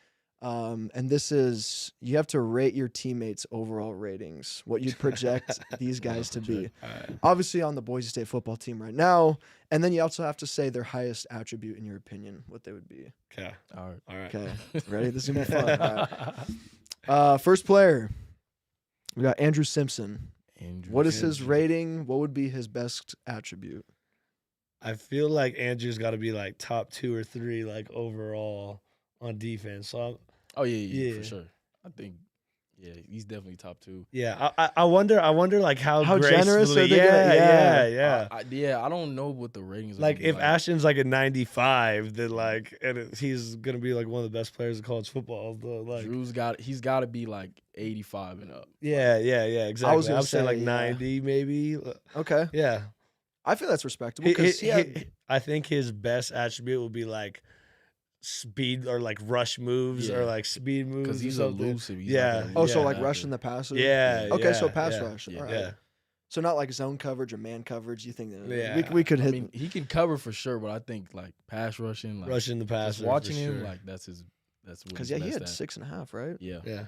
Speaker 2: And this is, you have to rate your teammates' overall ratings, what you'd project these guys to be.
Speaker 3: Alright.
Speaker 2: Obviously on the Boise State football team right now. And then you also have to say their highest attribute in your opinion, what they would be.
Speaker 3: Okay.
Speaker 6: All right.
Speaker 3: All right.
Speaker 2: Okay. Ready? This is going to be fun. All right. First player, we got Andrew Simpson.
Speaker 6: Andrew
Speaker 2: What is his
Speaker 6: Simpson.
Speaker 2: rating? What would be his best attribute?
Speaker 3: I feel like Andrew's got to be like top 2 or 3 like overall on defense. So
Speaker 6: Oh yeah,
Speaker 3: Yeah.
Speaker 6: for sure. I think he's definitely top 2.
Speaker 3: Yeah, I wonder like how
Speaker 2: generous
Speaker 3: gracefully-
Speaker 2: are they gonna-
Speaker 3: yeah.
Speaker 6: I don't know what the ratings are.
Speaker 3: Like
Speaker 6: gonna be
Speaker 3: if Ashton's like a 95, then like he's gonna be like one of the best players in college football. Though, like
Speaker 6: he's got to be like 85 and up.
Speaker 3: yeah, exactly. I was
Speaker 2: gonna
Speaker 3: saying like
Speaker 2: say,
Speaker 3: 90 maybe.
Speaker 2: Okay.
Speaker 3: Yeah,
Speaker 2: I feel that's respectable because
Speaker 3: I think his best attribute would be like speed or like rush moves or
Speaker 6: Yeah.
Speaker 3: like speed moves
Speaker 6: Because he's
Speaker 3: or something.
Speaker 6: elusive. He's
Speaker 3: Yeah.
Speaker 6: like
Speaker 2: so
Speaker 6: yeah,
Speaker 2: like
Speaker 6: like
Speaker 2: rushing the passer.
Speaker 3: Yeah.
Speaker 2: Okay, so
Speaker 3: yeah,
Speaker 2: pass
Speaker 3: yeah,
Speaker 2: rush.
Speaker 6: yeah,
Speaker 2: All right.
Speaker 3: Yeah.
Speaker 2: So not like zone coverage or man coverage. You think that
Speaker 3: Yeah.
Speaker 2: we could
Speaker 6: I
Speaker 2: hit?
Speaker 6: mean, he can cover for sure, but I think like pass rushing, like
Speaker 3: Rushing the
Speaker 6: just
Speaker 3: passer.
Speaker 6: watching
Speaker 3: for
Speaker 6: him,
Speaker 3: sure.
Speaker 6: like that's what
Speaker 2: Because
Speaker 6: he's
Speaker 2: he
Speaker 6: best
Speaker 2: had
Speaker 6: at.
Speaker 2: 6.5, right?
Speaker 6: Yeah.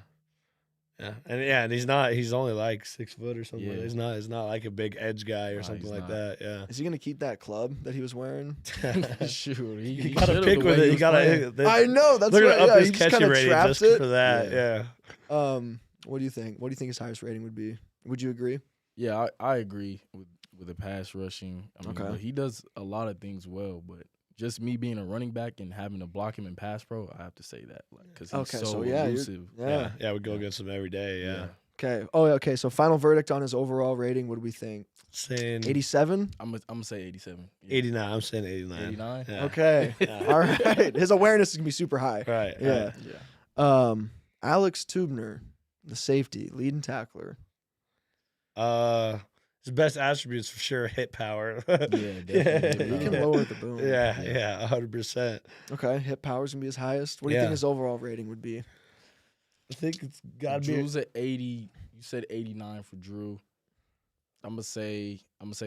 Speaker 3: And he's only like 6 foot or something.
Speaker 6: Yeah.
Speaker 3: He's not like a big edge guy or
Speaker 6: Nah,
Speaker 3: something
Speaker 6: he's
Speaker 3: like
Speaker 6: not.
Speaker 3: that. Yeah.
Speaker 2: Is he gonna keep that club that he was wearing?
Speaker 6: Shoot,
Speaker 3: You
Speaker 6: he
Speaker 3: gotta
Speaker 6: should've
Speaker 3: pick
Speaker 6: the
Speaker 3: with
Speaker 6: way
Speaker 3: it.
Speaker 6: he
Speaker 3: You
Speaker 6: was
Speaker 3: gotta.
Speaker 6: playing.
Speaker 2: I know that's
Speaker 3: They're
Speaker 2: right.
Speaker 3: gonna up
Speaker 2: Yeah,
Speaker 3: his
Speaker 2: he just
Speaker 3: catching
Speaker 2: kind of
Speaker 3: rating
Speaker 2: trapped
Speaker 3: just
Speaker 2: it.
Speaker 3: for that. Yeah.
Speaker 2: What do you think? What do you think his highest rating would be? Would you agree?
Speaker 6: Yeah, I agree with the pass rushing. I mean,
Speaker 2: Okay.
Speaker 6: but he does a lot of things well, but just me being a running back and having to block him in pass pro, I have to say that, like, because he's
Speaker 2: Okay,
Speaker 6: so
Speaker 2: so yeah,
Speaker 6: elusive.
Speaker 3: Yeah. We go against him every day. Yeah.
Speaker 2: Okay. Oh, yeah, okay. So final verdict on his overall rating. What do we think?
Speaker 3: Saying
Speaker 2: 87.
Speaker 6: I'm gonna say 87. Yeah.
Speaker 3: 89. I'm saying 89.
Speaker 6: 89.
Speaker 3: Yeah.
Speaker 2: Okay.
Speaker 3: Yeah.
Speaker 2: All right. His awareness is gonna be super high.
Speaker 3: Right.
Speaker 2: Yeah.
Speaker 3: right.
Speaker 6: Yeah.
Speaker 2: Alex Tubner, the safety, leading tackler.
Speaker 3: His best attributes for sure hit power.
Speaker 6: Yeah, definitely.
Speaker 2: He can lower the boom.
Speaker 3: Yeah, 100%.
Speaker 2: Okay. Hit power's gonna be his highest. What do you
Speaker 3: Yeah.
Speaker 2: think his overall rating would be?
Speaker 3: I think it's gotta be.
Speaker 6: Drew's at 80. You said 89 for Drew. I'm gonna say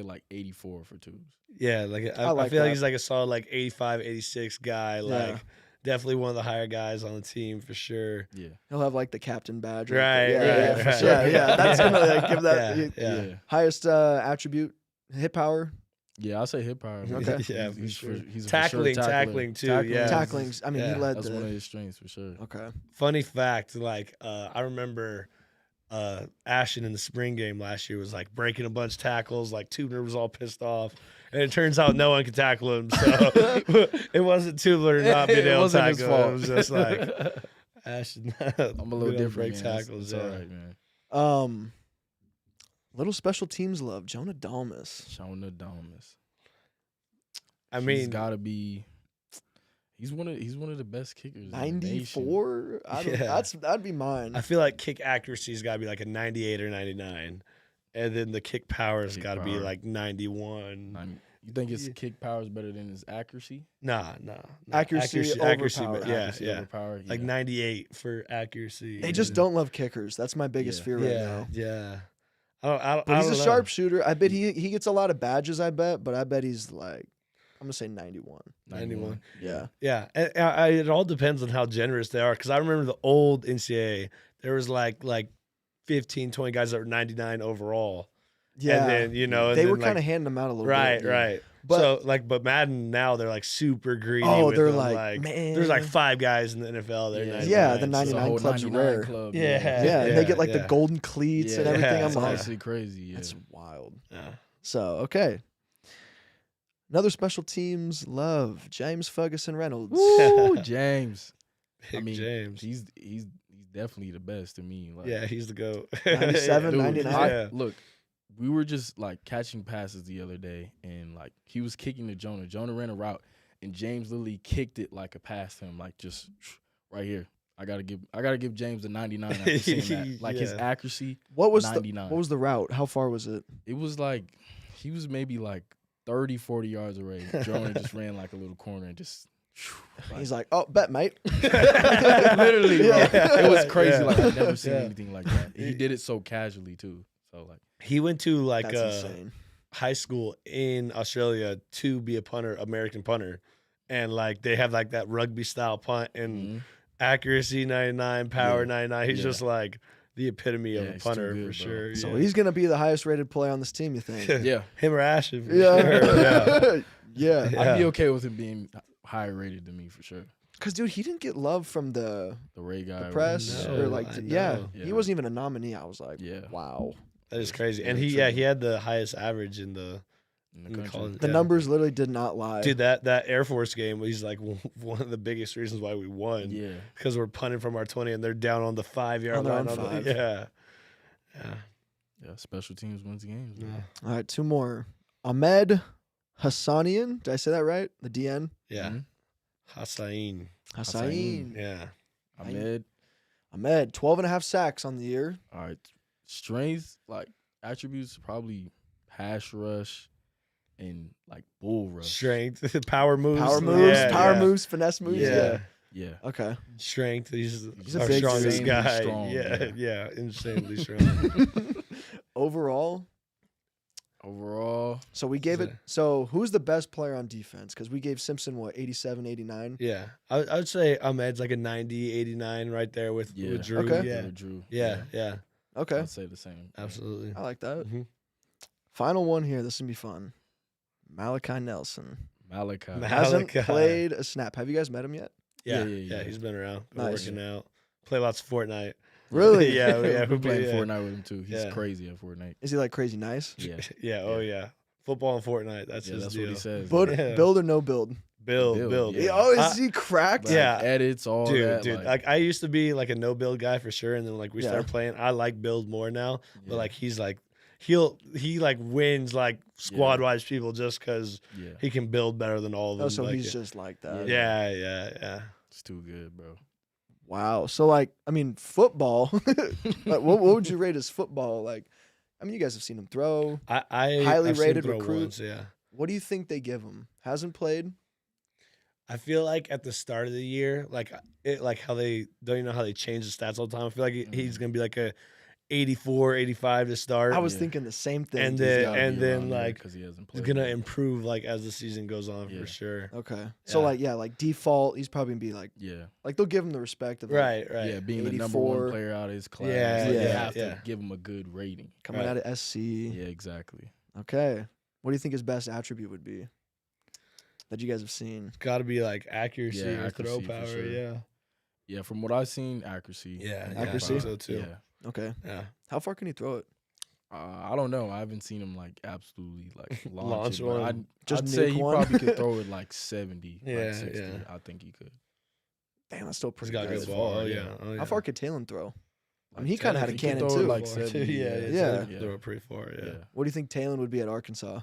Speaker 6: like 84 for Tubes.
Speaker 3: Yeah, like
Speaker 2: I
Speaker 3: I
Speaker 2: like
Speaker 3: feel
Speaker 2: that.
Speaker 3: like he's like a solid like 85, 86 guy. Like
Speaker 2: Yeah.
Speaker 3: definitely one of the higher guys on the team for sure.
Speaker 6: Yeah.
Speaker 2: He'll have like the captain badge.
Speaker 3: Right,
Speaker 2: Yeah.
Speaker 3: right,
Speaker 2: For
Speaker 3: right.
Speaker 2: sure. Yeah. That's gonna like, give that
Speaker 3: Yeah.
Speaker 2: highest attribute. Hit power.
Speaker 6: Yeah, I'll say hip power.
Speaker 2: Okay.
Speaker 3: Yeah, for sure.
Speaker 6: He's a
Speaker 3: Tackling,
Speaker 6: for sure tackler.
Speaker 3: tackling too, yeah.
Speaker 2: Tacklings. I mean, he
Speaker 3: Yeah,
Speaker 2: led
Speaker 6: That's
Speaker 2: the.
Speaker 6: one of his strengths for sure.
Speaker 2: Okay.
Speaker 3: Funny fact, like I remember Ashton in the spring game last year was like breaking a bunch of tackles, like Tubner was all pissed off. And it turns out no one could tackle him. So it wasn't Tubner not being
Speaker 6: It
Speaker 3: able to
Speaker 6: wasn't his
Speaker 3: tackle him. It
Speaker 6: fault.
Speaker 3: was just like Ashton.
Speaker 6: I'm a little different.
Speaker 3: Break
Speaker 6: Man.
Speaker 3: tackles.
Speaker 6: It's
Speaker 3: Yeah.
Speaker 6: all right, man.
Speaker 2: Little special teams love Jonah Dalmas.
Speaker 6: Shona Domus.
Speaker 3: I
Speaker 6: He's
Speaker 3: mean,
Speaker 6: gotta be. He's one of the best kickers. in the nation.
Speaker 2: 94. I don't.
Speaker 3: Yeah.
Speaker 2: That'd be mine.
Speaker 3: I feel like kick accuracy's got to be like a 98 or 99. And then the kick power's
Speaker 6: Kick
Speaker 3: got to be
Speaker 6: power.
Speaker 3: like 91.
Speaker 6: You think his
Speaker 3: Yeah.
Speaker 6: kick power is better than his accuracy?
Speaker 3: Nah.
Speaker 2: Accuracy over power.
Speaker 3: but yeah,
Speaker 6: Accuracy
Speaker 3: yeah.
Speaker 6: over power.
Speaker 3: Like
Speaker 6: yeah.
Speaker 3: 98 for accuracy.
Speaker 2: They just don't love kickers. That's my biggest
Speaker 6: Yeah.
Speaker 2: fear right
Speaker 3: Yeah,
Speaker 2: now.
Speaker 3: yeah. I
Speaker 2: But he's
Speaker 3: don't
Speaker 2: a
Speaker 3: know.
Speaker 2: sharpshooter. I bet he gets a lot of badges. I bet, but I bet he's like, I'm gonna say 91.
Speaker 3: 91.
Speaker 2: Yeah.
Speaker 3: Yeah, and it all depends on how generous they are. Because I remember the old NCAA, there was like 15, 20 guys that were 99 overall.
Speaker 2: Yeah.
Speaker 3: And then, you know, and
Speaker 2: they
Speaker 3: then,
Speaker 2: were kind of
Speaker 3: like,
Speaker 2: handing them out a little
Speaker 3: right,
Speaker 2: bit.
Speaker 3: right.
Speaker 2: But
Speaker 3: But Madden now they're like super greedy.
Speaker 2: Oh,
Speaker 3: with
Speaker 2: they're
Speaker 3: them.
Speaker 2: like, man.
Speaker 3: there's like 5 guys in the NFL. They're 99.
Speaker 2: Yeah, the
Speaker 6: It's a
Speaker 2: 99
Speaker 6: whole
Speaker 2: clubs are
Speaker 6: 99
Speaker 2: rare.
Speaker 6: club,
Speaker 3: Yeah.
Speaker 2: yeah, and they get like
Speaker 3: yeah.
Speaker 2: the golden cleats and
Speaker 6: Yeah.
Speaker 2: everything. I'm
Speaker 6: It's
Speaker 2: like,
Speaker 6: honestly crazy. Yeah.
Speaker 2: that's wild.
Speaker 3: Yeah.
Speaker 2: So okay. Another special teams love James Ferguson Reynolds.
Speaker 6: Woo, James.
Speaker 3: Big James.
Speaker 6: He's definitely the best to me. Like,
Speaker 3: Yeah, he's the GOAT.
Speaker 2: 97,
Speaker 6: dude,
Speaker 2: 99.
Speaker 3: Yeah.
Speaker 6: Look, we were just like catching passes the other day, and like he was kicking to Jonah. Jonah ran a route, and James literally kicked it like a pass to him, like just right here. I gotta give James a 99 after seeing that. Like his
Speaker 3: Yeah.
Speaker 6: accuracy.
Speaker 2: What was
Speaker 6: 99.
Speaker 2: the route? How far was it?
Speaker 6: It was like he was maybe like 30, 40 yards away. Jonah just ran like a little corner and just.
Speaker 2: He's like, oh, bet, mate.
Speaker 6: Literally, bro.
Speaker 3: Yeah.
Speaker 6: It was crazy.
Speaker 3: Yeah.
Speaker 6: Like I've never seen
Speaker 3: Yeah.
Speaker 6: anything like that. He did it so casually too. So like,
Speaker 3: He went to like
Speaker 2: That's insane.
Speaker 3: high school in Australia to be a punter, American punter. And like they have like that rugby style punt and accuracy 99, power
Speaker 6: Yeah.
Speaker 3: 99. He's
Speaker 6: Yeah.
Speaker 3: just like the epitome of
Speaker 6: Yeah,
Speaker 3: a
Speaker 6: he's too
Speaker 3: punter
Speaker 6: good,
Speaker 3: for
Speaker 6: bro.
Speaker 3: sure.
Speaker 2: So
Speaker 3: yeah.
Speaker 2: he's gonna be the highest rated player on this team, you think?
Speaker 6: yeah,
Speaker 3: him or Ashton. For
Speaker 2: Yeah.
Speaker 3: Sure. Yeah.
Speaker 2: yeah.
Speaker 3: Yeah.
Speaker 6: I'd be okay with him being higher rated than me for sure.
Speaker 2: Because dude, he didn't get love from the
Speaker 6: The Ray guy,
Speaker 2: press
Speaker 3: No,
Speaker 2: or like
Speaker 3: I
Speaker 2: yeah,
Speaker 3: know.
Speaker 2: he
Speaker 6: Yeah.
Speaker 2: wasn't even a nominee. I was like,
Speaker 6: Yeah.
Speaker 2: wow.
Speaker 3: That is crazy. And
Speaker 6: Yeah,
Speaker 3: he
Speaker 6: true.
Speaker 3: he had the highest average in the
Speaker 6: in the country.
Speaker 2: The numbers literally did not lie.
Speaker 3: Dude, that Air Force game, he's like one of the biggest reasons why we won.
Speaker 6: Yeah.
Speaker 3: Because we're punting from our 20 and they're down on the 5-yard
Speaker 2: On their
Speaker 3: line.
Speaker 2: own 5.
Speaker 3: Yeah.
Speaker 6: Yeah, special teams wins games.
Speaker 3: Yeah.
Speaker 6: Man.
Speaker 2: All right, 2 more. Ahmed Hassanian. Did I say that right? The DN?
Speaker 3: Yeah.
Speaker 6: Mhm.
Speaker 3: Hassain.
Speaker 2: Hassain.
Speaker 3: Yeah.
Speaker 2: Ahmed, 12.5 sacks on the year.
Speaker 6: All right. Strengths, like attributes, probably pass rush and like bull rush.
Speaker 3: Strength, power moves.
Speaker 2: Power moves,
Speaker 3: Yeah.
Speaker 2: moves, finesse moves.
Speaker 3: Yeah.
Speaker 6: Yeah.
Speaker 2: Okay.
Speaker 3: Strength. He's
Speaker 2: a
Speaker 3: our
Speaker 2: big
Speaker 3: strongest
Speaker 6: dude.
Speaker 3: guy.
Speaker 6: Strong,
Speaker 3: yeah.
Speaker 6: yeah.
Speaker 3: Insanely strong.
Speaker 2: Overall, so we gave it. So who's the best player on defense? Because we gave Simpson, 87, 89?
Speaker 3: Yeah. I would say Ahmed's like a 90, 89 right there with Drew.
Speaker 2: Okay.
Speaker 3: Yeah.
Speaker 6: Drew.
Speaker 3: Yeah.
Speaker 2: Okay.
Speaker 6: I'd say the same.
Speaker 3: Absolutely.
Speaker 2: I like that.
Speaker 3: Mhm.
Speaker 2: Final one here. This is going to be fun. Malachi Nelson.
Speaker 6: Malachi.
Speaker 2: Hasn't
Speaker 3: Malachi.
Speaker 2: played a snap. Have you guys met him yet?
Speaker 3: Yeah. He's been around. Been
Speaker 2: Nice.
Speaker 3: working out. Play lots of Fortnite.
Speaker 2: Really?
Speaker 3: Yeah.
Speaker 6: We're
Speaker 3: We
Speaker 6: playing
Speaker 3: play
Speaker 6: Fortnite with him too. He's
Speaker 3: Yeah.
Speaker 6: crazy at Fortnite.
Speaker 2: Is he like crazy nice?
Speaker 6: Yeah.
Speaker 3: Yeah. Oh yeah. Football and Fortnite. That's
Speaker 6: Yeah,
Speaker 3: his
Speaker 6: that's
Speaker 3: deal.
Speaker 6: what he says.
Speaker 3: Yeah.
Speaker 2: Build or no build?
Speaker 3: Build.
Speaker 6: Yeah.
Speaker 2: Oh, is he cracked?
Speaker 6: Like,
Speaker 3: Yeah.
Speaker 6: edits, all
Speaker 3: Dude,
Speaker 6: that.
Speaker 3: like I used to be like a no build guy for sure, and then like we
Speaker 2: Yeah.
Speaker 3: started playing. I like build more now, but
Speaker 6: Yeah.
Speaker 3: like he's like he like wins like squad wise people just because
Speaker 6: yeah.
Speaker 3: he can build better than all of them.
Speaker 2: Oh, so
Speaker 3: like,
Speaker 2: he's just like that.
Speaker 3: yeah.
Speaker 6: It's too good, bro.
Speaker 2: Wow. So like, I mean, football. Like, what would you rate as football? Like, I mean, you guys have seen him throw.
Speaker 3: I
Speaker 2: Highly
Speaker 3: I've seen
Speaker 2: rated
Speaker 3: throw
Speaker 2: recruit.
Speaker 3: once, yeah.
Speaker 2: What do you think they give him? Hasn't played.
Speaker 3: I feel like at the start of the year, like how they don't you know how they change the stats all the time. I feel like he's gonna be like a 84, 85 to start.
Speaker 2: I was
Speaker 6: Yeah.
Speaker 2: thinking the same thing.
Speaker 3: And
Speaker 2: He's
Speaker 3: then-
Speaker 2: got-
Speaker 3: and then, like,
Speaker 6: because he hasn't
Speaker 3: he's
Speaker 6: played.
Speaker 3: gonna
Speaker 6: yet.
Speaker 3: improve like as the season goes on
Speaker 6: Yeah.
Speaker 3: for sure.
Speaker 2: okay. So
Speaker 3: Yeah.
Speaker 2: like, yeah, like default, he's probably gonna be like
Speaker 6: Yeah.
Speaker 2: they'll give him the respect of like,
Speaker 3: Right.
Speaker 6: Yeah, being the number
Speaker 2: 84.
Speaker 6: one player out of his class.
Speaker 3: Yeah,
Speaker 6: like, you
Speaker 2: yeah,
Speaker 6: have
Speaker 3: yeah.
Speaker 6: to give him a good rating.
Speaker 2: coming
Speaker 3: Right.
Speaker 2: out of SC.
Speaker 6: Yeah, exactly.
Speaker 2: Okay. What do you think his best attribute would be that you guys have seen?
Speaker 3: It's got to be like accuracy
Speaker 6: Yeah,
Speaker 3: or throw
Speaker 6: accuracy for
Speaker 3: power.
Speaker 6: sure.
Speaker 3: Yeah.
Speaker 6: Yeah, from what I've seen, accuracy.
Speaker 3: Yeah.
Speaker 2: Accuracy?
Speaker 3: I think so too.
Speaker 6: Yeah.
Speaker 2: Okay.
Speaker 3: Yeah.
Speaker 2: How far can he throw it?
Speaker 6: I don't know. I haven't seen him like absolutely like launch
Speaker 3: Launch
Speaker 6: it, but
Speaker 3: one.
Speaker 2: Just
Speaker 6: I'd say
Speaker 2: nuke
Speaker 6: he
Speaker 2: one?
Speaker 6: probably could throw it like 70,
Speaker 3: Yeah,
Speaker 6: like 60.
Speaker 3: yeah.
Speaker 6: I think he could.
Speaker 2: Damn, that's still
Speaker 3: He's
Speaker 2: pretty
Speaker 3: got a
Speaker 2: good.
Speaker 3: good ball.
Speaker 6: far,
Speaker 3: Oh,
Speaker 6: yeah.
Speaker 3: yeah. Oh, yeah.
Speaker 2: How far could Talon throw? I mean,
Speaker 6: Like
Speaker 2: he kinda had a
Speaker 6: 70, he could
Speaker 2: cannon,
Speaker 6: throw it
Speaker 2: too.
Speaker 6: Like
Speaker 3: Far,
Speaker 6: 70,
Speaker 3: yeah.
Speaker 2: Yeah.
Speaker 3: Yeah. Throw it pretty far. Yeah.
Speaker 2: What do you think Talon would be at Arkansas?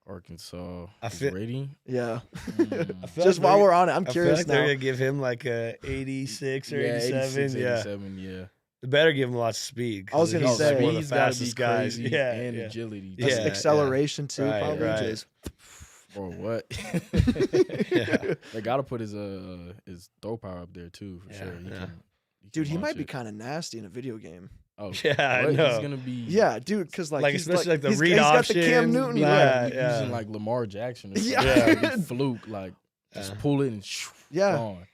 Speaker 6: Arkansas.
Speaker 3: I
Speaker 6: his
Speaker 3: feel-
Speaker 6: rating.
Speaker 2: Yeah.
Speaker 6: Mm.
Speaker 3: I feel
Speaker 2: Just
Speaker 3: like
Speaker 2: while
Speaker 3: they're-
Speaker 2: we're on it, I'm
Speaker 3: I feel
Speaker 2: curious
Speaker 3: like they're
Speaker 2: now.
Speaker 3: gonna give him like a 86 or 87.
Speaker 6: 86,
Speaker 3: Yeah.
Speaker 6: 87, yeah.
Speaker 3: They better give him lots of speed.
Speaker 2: I was
Speaker 3: 'cause
Speaker 2: gonna
Speaker 3: he's
Speaker 2: say-
Speaker 3: like one of the
Speaker 6: Speed's gotta be
Speaker 3: fastest guys.
Speaker 6: crazy
Speaker 3: Yeah.
Speaker 6: and
Speaker 3: yeah.
Speaker 6: agility.
Speaker 2: That's
Speaker 3: Yeah,
Speaker 2: acceleration too,
Speaker 3: Right,
Speaker 2: probably.
Speaker 3: right.
Speaker 2: Just-
Speaker 6: Or what?
Speaker 3: Yeah.
Speaker 6: They gotta put his throw power up there too for
Speaker 3: Yeah,
Speaker 6: sure.
Speaker 3: yeah.
Speaker 2: Dude, he
Speaker 6: launch
Speaker 2: might be
Speaker 6: it.
Speaker 2: kind of nasty in a video game.
Speaker 6: Oh
Speaker 3: Yeah, I
Speaker 6: what?
Speaker 3: know.
Speaker 6: He's gonna be
Speaker 2: Yeah, dude, because like,
Speaker 3: Like,
Speaker 2: he's
Speaker 3: especially, like, the
Speaker 2: he's,
Speaker 3: read
Speaker 2: he's got the Cam
Speaker 3: options,
Speaker 2: Newton.
Speaker 6: be
Speaker 3: yeah,
Speaker 6: like
Speaker 3: yeah.
Speaker 6: using like Lamar Jackson or something.
Speaker 2: Yeah.
Speaker 6: Like, fluke like just
Speaker 3: Yeah.
Speaker 6: pull it and shoo,
Speaker 2: Yeah.
Speaker 6: gone.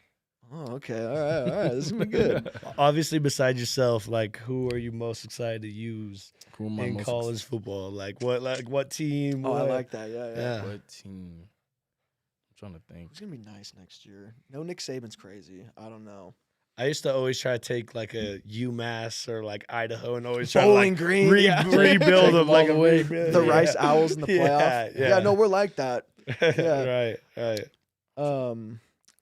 Speaker 2: Oh, okay. All right. This is gonna be good.
Speaker 3: Obviously, besides yourself, like who are you most excited to use
Speaker 6: Who am I
Speaker 3: in
Speaker 6: most
Speaker 3: college football? Like what team?
Speaker 2: Oh, I
Speaker 3: what-
Speaker 2: like that. Yeah.
Speaker 3: Yeah.
Speaker 6: What team? I'm trying to think.
Speaker 2: It's gonna be nice next year. No, Nick Saban's crazy. I don't know.
Speaker 3: I used to always try to take like a UMass or like Idaho and always try
Speaker 2: Bowling
Speaker 3: to like
Speaker 2: Green.
Speaker 3: rebuild
Speaker 6: Take
Speaker 3: them
Speaker 6: them
Speaker 3: like
Speaker 6: all
Speaker 3: a
Speaker 6: the way.
Speaker 3: rebuild.
Speaker 2: The
Speaker 3: Yeah.
Speaker 2: Rice Owls in the playoff.
Speaker 3: Yeah.
Speaker 2: No, we're like that. Yeah.
Speaker 3: Right.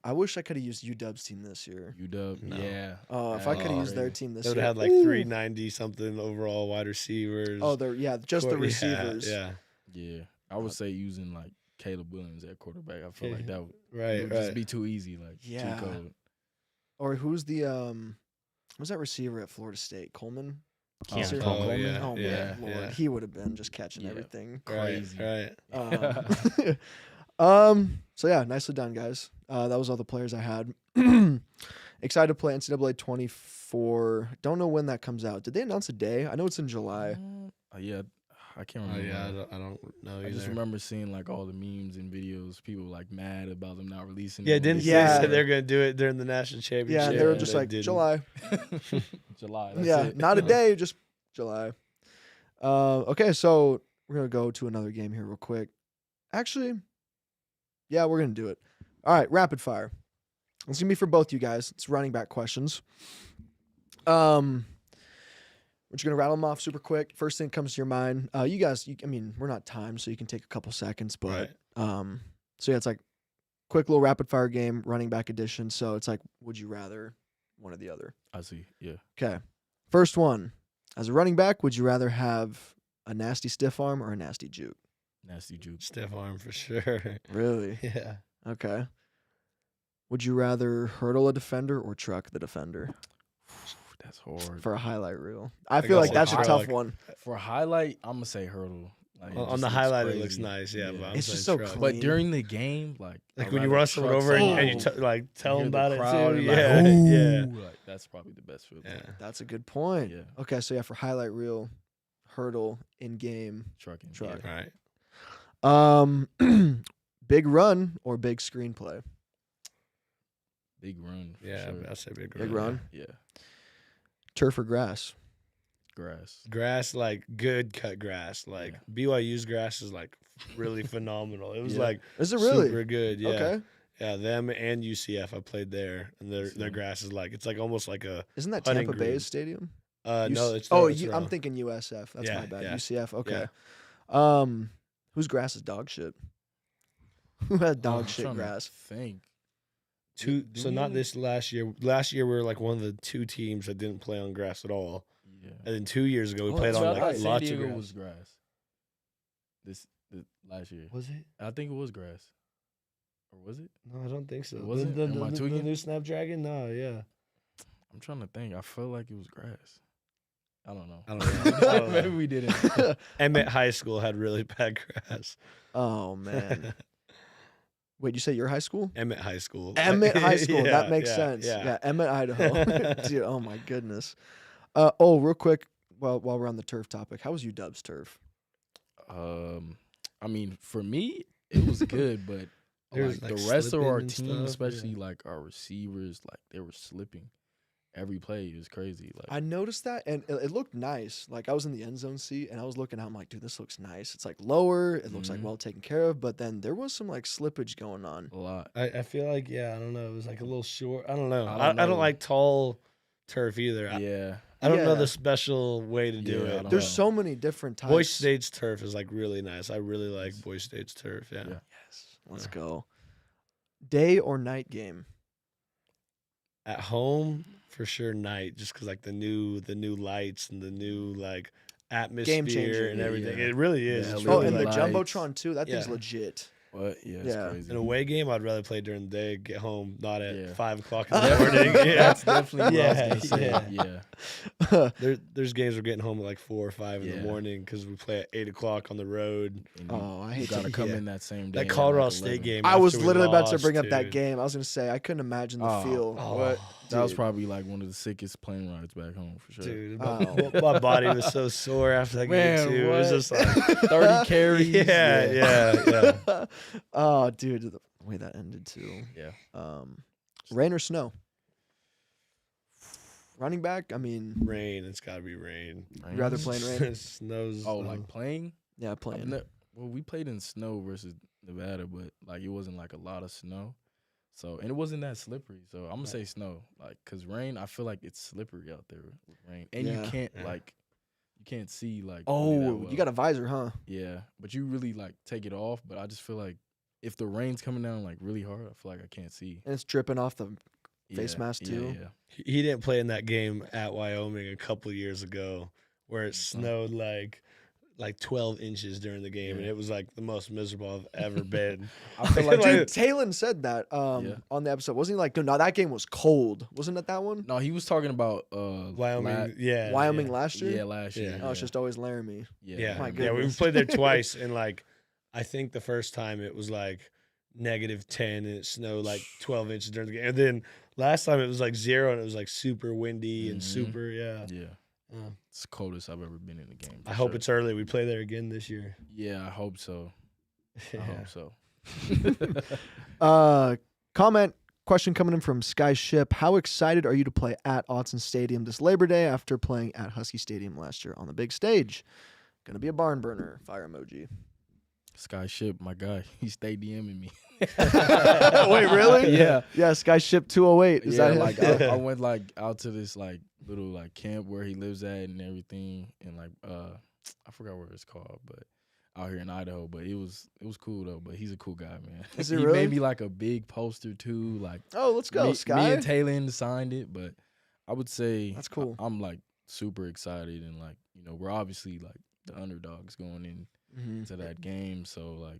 Speaker 2: I wish I could have used UW's team this year.
Speaker 6: UW.
Speaker 3: No.
Speaker 6: Yeah.
Speaker 2: Oh, if I could have
Speaker 6: Oh,
Speaker 2: used their
Speaker 6: crazy.
Speaker 2: team this
Speaker 3: They would
Speaker 2: year.
Speaker 3: have had like
Speaker 2: Ooh.
Speaker 3: 390 something overall wide receivers.
Speaker 2: Oh, they're just the
Speaker 3: Yeah,
Speaker 2: receivers.
Speaker 3: Yeah.
Speaker 6: Yeah. I would say using like Caleb Williams at quarterback. I feel like that would, it
Speaker 3: Right.
Speaker 6: would
Speaker 3: Right.
Speaker 6: just be too easy. Like
Speaker 2: Yeah.
Speaker 6: cheat code.
Speaker 2: Or who's the who's that receiver at Florida State? Coleman. Keiser?
Speaker 6: Paul
Speaker 3: Oh,
Speaker 6: Coleman?
Speaker 3: yeah,
Speaker 2: Oh man,
Speaker 3: yeah,
Speaker 2: Lord,
Speaker 3: yeah.
Speaker 2: he would have been just catching
Speaker 6: Yeah.
Speaker 2: everything.
Speaker 6: Crazy.
Speaker 3: Right.
Speaker 2: So yeah, nicely done, guys. That was all the players I had. Excited to play NCAA 24. Don't know when that comes out. Did they announce a day? I know it's in July.
Speaker 6: Yeah. I can't
Speaker 3: Oh
Speaker 6: remember.
Speaker 3: yeah. I don't know.
Speaker 6: I just
Speaker 3: either.
Speaker 6: remember seeing like all the memes and videos, people like mad about them not releasing.
Speaker 3: Yeah,
Speaker 6: it when
Speaker 3: didn't
Speaker 6: they
Speaker 3: they
Speaker 2: Yeah.
Speaker 3: say they're gonna do it during the national championship?
Speaker 2: Yeah, and they were
Speaker 6: Yeah,
Speaker 2: just
Speaker 3: They
Speaker 2: like
Speaker 3: didn't.
Speaker 2: July.
Speaker 6: July. That's
Speaker 2: Yeah,
Speaker 6: it.
Speaker 2: not a day, just July. Okay, so we're gonna go to another game here real quick. Actually, yeah, we're gonna do it. All right, rapid fire. It's gonna be for both you guys. It's running back questions. We're just gonna rattle them off super quick. First thing that comes to your mind. You guys, I mean, we're not timed, so you can take a couple seconds, but so yeah, it's like quick little rapid fire game, running back edition. So it's like, would you rather one or the other?
Speaker 6: I see. Yeah.
Speaker 2: Okay. First one. As a running back, would you rather have a nasty stiff arm or a nasty juke?
Speaker 6: Nasty juke.
Speaker 3: Stiff arm for sure.
Speaker 2: Really?
Speaker 3: Yeah.
Speaker 2: Okay. Would you rather hurdle a defender or truck the defender
Speaker 6: That's hard.
Speaker 2: for a highlight reel? I feel like
Speaker 3: say
Speaker 2: that's a
Speaker 3: hurdle.
Speaker 2: tough
Speaker 3: Like,
Speaker 2: one.
Speaker 6: For a highlight, I'm gonna say hurdle. Like, it
Speaker 3: On
Speaker 6: just
Speaker 3: the
Speaker 6: looks
Speaker 3: highlight,
Speaker 6: crazy.
Speaker 3: it looks nice. Yeah, but I'm
Speaker 2: It's
Speaker 3: saying
Speaker 2: just so
Speaker 3: truck.
Speaker 2: clean.
Speaker 6: But during the game, like
Speaker 3: Like
Speaker 6: I'd
Speaker 3: when you
Speaker 6: rather
Speaker 3: run someone
Speaker 6: truck
Speaker 3: over and
Speaker 6: someone.
Speaker 3: you tell
Speaker 6: You
Speaker 3: them
Speaker 6: hear
Speaker 3: about
Speaker 6: the
Speaker 3: it
Speaker 6: crowd
Speaker 3: too.
Speaker 6: and
Speaker 3: Yeah,
Speaker 6: like,
Speaker 3: yeah.
Speaker 6: ooh, like, that's probably the best feeling.
Speaker 3: Yeah.
Speaker 2: That's a good point.
Speaker 6: Yeah.
Speaker 2: Okay, so yeah, for highlight reel, hurdle in game.
Speaker 6: Trucking.
Speaker 2: Truck.
Speaker 6: Yeah.
Speaker 3: Right.
Speaker 2: Big run or big screenplay?
Speaker 6: Big run. For
Speaker 3: Yeah,
Speaker 6: Sure.
Speaker 3: I'd say big
Speaker 2: Big
Speaker 3: run.
Speaker 2: run.
Speaker 6: Yeah.
Speaker 2: Turf or grass?
Speaker 6: Grass.
Speaker 3: Grass, like good cut grass. Like BYU's grass is like really phenomenal. It was
Speaker 6: Yeah.
Speaker 3: like
Speaker 2: Is it really?
Speaker 3: super good. Yeah.
Speaker 2: Okay.
Speaker 3: Yeah, them and UCF. I played there, and their
Speaker 6: Same.
Speaker 3: grass is like it's like almost like a
Speaker 2: Isn't that
Speaker 3: Putting
Speaker 2: Tampa
Speaker 3: green.
Speaker 2: Bay's stadium?
Speaker 3: no. It's
Speaker 2: oh,
Speaker 3: it's
Speaker 2: I'm
Speaker 3: wrong.
Speaker 2: thinking USF. That's
Speaker 3: Yeah,
Speaker 2: my bad.
Speaker 3: yeah,
Speaker 2: UCF. Okay.
Speaker 3: yeah.
Speaker 2: Whose grass is dog shit? Who had dog
Speaker 6: I'm
Speaker 2: shit
Speaker 6: trying to
Speaker 2: grass?
Speaker 6: Think.
Speaker 3: Two.
Speaker 6: Do
Speaker 3: So
Speaker 6: we
Speaker 3: not
Speaker 6: have-
Speaker 3: this last year. Last year we were like one of the two teams that didn't play on grass at all.
Speaker 6: Yeah.
Speaker 3: And then 2 years ago we
Speaker 2: Oh,
Speaker 3: played
Speaker 2: that's
Speaker 3: on
Speaker 2: right.
Speaker 3: like
Speaker 6: San
Speaker 3: lots
Speaker 6: Diego
Speaker 3: of grass.
Speaker 6: was grass. The last year.
Speaker 3: Was it?
Speaker 6: I think it was grass. Or was it?
Speaker 3: No, I don't think so.
Speaker 6: Was it? Am I
Speaker 3: the
Speaker 6: tweaking?
Speaker 3: new Snapdragon? No, yeah.
Speaker 6: I'm trying to think. I felt like it was grass. I don't know.
Speaker 3: I don't know. I don't know.
Speaker 6: Maybe we didn't.
Speaker 3: Emmett High School had really bad grass.
Speaker 2: Oh man. Wait, you say your high school?
Speaker 3: Emmett High School.
Speaker 2: Emmett High School.
Speaker 3: Yeah,
Speaker 2: That makes
Speaker 3: yeah,
Speaker 2: sense.
Speaker 3: Yeah.
Speaker 2: Yeah, Emmett, Idaho. Dude, oh my goodness. Real quick, while we're on the turf topic, how was UW's turf?
Speaker 6: I mean, for me, it was good, but
Speaker 3: There's,
Speaker 6: like,
Speaker 3: like,
Speaker 6: the rest of our
Speaker 3: slipping and
Speaker 6: team,
Speaker 3: stuff,
Speaker 6: especially
Speaker 3: yeah.
Speaker 6: like our receivers, like they were slipping every play. It was crazy. Like
Speaker 2: I noticed that, and it looked nice. Like I was in the end zone seat, and I was looking out. I'm like, dude, this looks nice. It's like lower. It looks like
Speaker 6: Mhm.
Speaker 2: well taken care of. But then there was some like slippage going on.
Speaker 6: a lot.
Speaker 3: I feel like, yeah, I don't know. It was like a little short. I don't know.
Speaker 6: I
Speaker 3: I
Speaker 6: don't
Speaker 3: don't
Speaker 6: know.
Speaker 3: like tall turf either.
Speaker 6: Yeah.
Speaker 3: I don't know
Speaker 2: Yeah.
Speaker 3: the special way to do
Speaker 6: Yeah, I
Speaker 3: it.
Speaker 6: don't
Speaker 2: There's
Speaker 6: know.
Speaker 2: so many different types.
Speaker 3: Boise State's turf is like really nice. I really like
Speaker 6: Yes.
Speaker 3: Boise State's turf. Yeah.
Speaker 6: Yeah.
Speaker 2: Yes, let's
Speaker 3: Yeah.
Speaker 2: go. Day or night game?
Speaker 3: At home, for sure, night, just because like the new lights and the new like atmosphere
Speaker 2: changer.
Speaker 3: and
Speaker 6: Yeah,
Speaker 3: everything.
Speaker 6: yeah.
Speaker 3: It really is.
Speaker 6: Yeah,
Speaker 3: It's
Speaker 6: really
Speaker 2: Oh,
Speaker 3: really
Speaker 2: and the
Speaker 3: like,
Speaker 6: lights.
Speaker 2: jumbotron too. That thing's
Speaker 3: Yeah.
Speaker 2: legit.
Speaker 6: But yeah, it's
Speaker 2: Yeah.
Speaker 6: crazy.
Speaker 3: an away game, I'd rather play during the day, get home, not at
Speaker 6: Yeah.
Speaker 3: 5 o'clock in the
Speaker 2: Yeah.
Speaker 3: morning. Yeah.
Speaker 6: That's definitely what I
Speaker 3: Yeah,
Speaker 6: was gonna say.
Speaker 3: yeah.
Speaker 6: Yeah.
Speaker 3: There's games we're getting home at like 4 or 5 in
Speaker 6: Yeah.
Speaker 3: the morning because we play at 8 o'clock on the road.
Speaker 6: And
Speaker 2: Oh, I
Speaker 6: you
Speaker 2: hate to
Speaker 6: gotta come
Speaker 3: yeah.
Speaker 6: in that same day.
Speaker 3: That
Speaker 6: at,
Speaker 3: Colorado
Speaker 6: like,
Speaker 3: State
Speaker 6: 11.
Speaker 3: game.
Speaker 2: I was
Speaker 3: after we
Speaker 2: literally about to
Speaker 3: lost,
Speaker 2: bring up that
Speaker 3: dude.
Speaker 2: game. I was gonna say I couldn't imagine the
Speaker 6: Oh.
Speaker 2: feel.
Speaker 3: Oh,
Speaker 2: What?
Speaker 6: That was
Speaker 2: Dude.
Speaker 6: probably like one of the sickest plane rides back home for sure.
Speaker 3: Dude,
Speaker 2: Oh.
Speaker 3: my body was so sore after that
Speaker 6: Man,
Speaker 3: game too. It was
Speaker 6: what?
Speaker 3: just like
Speaker 6: 30 carries.
Speaker 3: yeah.
Speaker 2: Oh, dude, the way that ended too.
Speaker 6: Yeah.
Speaker 2: Rain or snow? Running back? I mean,
Speaker 3: Rain. It's got to be rain.
Speaker 2: you rather play in rain?
Speaker 3: Snows.
Speaker 6: Oh, like playing?
Speaker 2: Yeah,
Speaker 6: I've
Speaker 2: playing.
Speaker 6: well, we played in snow versus Nevada, but like it wasn't like a lot of snow. So, and it wasn't that slippery. So I'm gonna say snow, like, cause rain, I feel like it's slippery out there with rain, and
Speaker 2: Yeah.
Speaker 6: you can't
Speaker 3: Yeah.
Speaker 6: like, you can't see like.
Speaker 2: Oh,
Speaker 6: really that well.
Speaker 2: you got a visor, huh?
Speaker 6: Yeah, but you really like take it off. But I just feel like if the rain's coming down like really hard, I feel like I can't see.
Speaker 2: And it's dripping off the. Face
Speaker 6: Yeah,
Speaker 2: mask, too?
Speaker 6: Yeah.
Speaker 3: He didn't play in that game at Wyoming a couple years ago where it
Speaker 6: Mm-hmm.
Speaker 3: snowed like 12 inches during the game, and
Speaker 6: Yeah.
Speaker 3: it was like the most miserable I've ever been.
Speaker 6: I feel like,
Speaker 2: Dude, Talon said that
Speaker 6: Yeah.
Speaker 2: on the episode. Wasn't he like, no, that game was cold. Wasn't it that one?
Speaker 6: no, he was talking about
Speaker 3: Wyoming, yeah,
Speaker 2: Wyoming
Speaker 3: yeah.
Speaker 2: last year?
Speaker 6: Yeah, last year.
Speaker 3: Yeah.
Speaker 2: Oh, it's just always Laramie.
Speaker 3: Yeah,
Speaker 2: My
Speaker 3: yeah, we
Speaker 2: goodness.
Speaker 3: played there twice, and like I think the first time it was like -10 and it snowed like 12 inches during the game, and then last time it was like 0 and it was like super windy and
Speaker 6: Mhm.
Speaker 3: super yeah.
Speaker 6: It's the coldest I've ever been in a game.
Speaker 3: I
Speaker 6: for
Speaker 3: hope
Speaker 6: sure.
Speaker 3: it's early. We play there again this year.
Speaker 6: Yeah, I hope so. I hope so.
Speaker 2: Comment question coming in from Sky Ship. How excited are you to play at Autzen Stadium this Labor Day after playing at Husky Stadium last year on the big stage? Gonna be a barn burner. Fire emoji.
Speaker 6: Sky Ship, my guy, he stayed DMing me.
Speaker 2: Wait, really?
Speaker 6: Yeah.
Speaker 2: Yeah, Sky Ship 208. Is
Speaker 6: Yeah,
Speaker 2: that him?
Speaker 6: like I went like out to this like little like camp where he lives at and everything, and like I forgot where it's called, but out here in Idaho. But it was cool though. But he's a cool guy, man.
Speaker 2: Is he
Speaker 6: He
Speaker 2: really?
Speaker 6: made me like a big poster too. Like
Speaker 2: Oh, let's go,
Speaker 6: me
Speaker 2: Sky.
Speaker 6: and Taylor signed it, but I would say
Speaker 2: That's cool.
Speaker 6: I'm like super excited, and like we're obviously like the underdogs going into that game, so like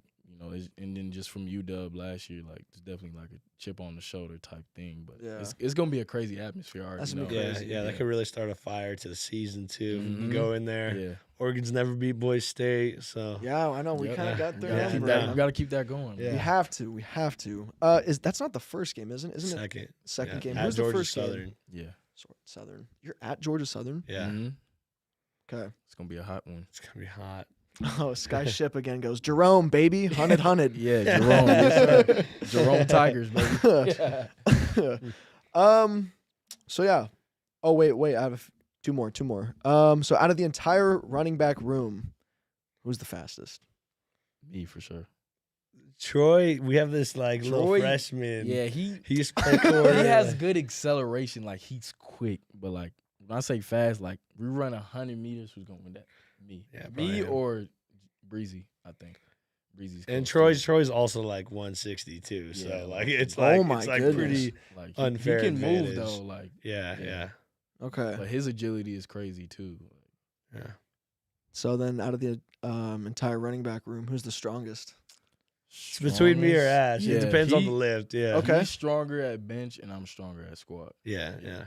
Speaker 6: and then just from UW last year, like it's definitely like a chip on the shoulder type thing. But
Speaker 2: Yeah.
Speaker 6: it's gonna be a crazy atmosphere. I already
Speaker 2: That's gonna
Speaker 6: know.
Speaker 2: be
Speaker 3: Yeah,
Speaker 2: crazy.
Speaker 3: yeah, that could really start a fire to the season too.
Speaker 6: Mhm.
Speaker 3: Go in there.
Speaker 6: Yeah.
Speaker 3: Oregon's never beat Boise State, so
Speaker 2: Yeah, I know. We
Speaker 6: Yep.
Speaker 2: kind of
Speaker 3: Yeah.
Speaker 2: got their
Speaker 3: Yeah.
Speaker 2: number
Speaker 3: Keep
Speaker 2: right
Speaker 3: that-
Speaker 2: now.
Speaker 6: We got to keep that going.
Speaker 3: Yeah.
Speaker 2: We have to. We have to. That's not the first game, isn't it?
Speaker 3: second.
Speaker 2: Second
Speaker 3: Yeah,
Speaker 2: game.
Speaker 3: at
Speaker 2: Who's
Speaker 3: Georgia
Speaker 2: the first
Speaker 3: Southern.
Speaker 2: game?
Speaker 6: Yeah.
Speaker 2: Southern. You're at Georgia Southern.
Speaker 3: Yeah,
Speaker 6: Mhm.
Speaker 2: Okay.
Speaker 6: It's gonna be a hot one.
Speaker 3: it's gonna be hot.
Speaker 2: Oh, Sky Ship again goes. Jerome, baby, hunted.
Speaker 6: Yeah, Jerome. Yes, sir. Jerome Tigers, baby.
Speaker 2: So yeah. Oh wait. I have two more. So out of the entire running back room, who's the fastest?
Speaker 6: Me for sure.
Speaker 3: Troy, we have this like little
Speaker 6: Troy,
Speaker 3: freshman.
Speaker 6: Yeah, he
Speaker 3: He's parkour.
Speaker 6: he has good acceleration. Like he's quick, but like when I say fast, like we run 100 meters, who's gonna win that? Me.
Speaker 3: Yeah, probably
Speaker 6: Me
Speaker 3: him.
Speaker 6: or Breezy, I think. Breezy's
Speaker 3: And
Speaker 6: close, too.
Speaker 3: Troy's also like 160 too. So
Speaker 6: Yeah,
Speaker 3: like
Speaker 6: like-
Speaker 3: it's
Speaker 2: Oh
Speaker 3: like
Speaker 2: my
Speaker 3: it's like
Speaker 2: goodness.
Speaker 3: pretty
Speaker 6: like
Speaker 3: unfair
Speaker 6: he can
Speaker 3: advantage.
Speaker 6: move though, like
Speaker 3: yeah.
Speaker 6: Yeah.
Speaker 2: Okay.
Speaker 6: but his agility is crazy too.
Speaker 3: Yeah.
Speaker 2: So then out of the entire running back room, who's the strongest?
Speaker 3: It's between me or
Speaker 6: Strongest?
Speaker 3: Ash.
Speaker 6: Yeah,
Speaker 3: It depends on
Speaker 6: he-
Speaker 3: the lift. Yeah.
Speaker 2: Okay.
Speaker 6: He's stronger at bench and I'm stronger at squat.
Speaker 3: Yeah,
Speaker 6: Yeah.
Speaker 3: yeah.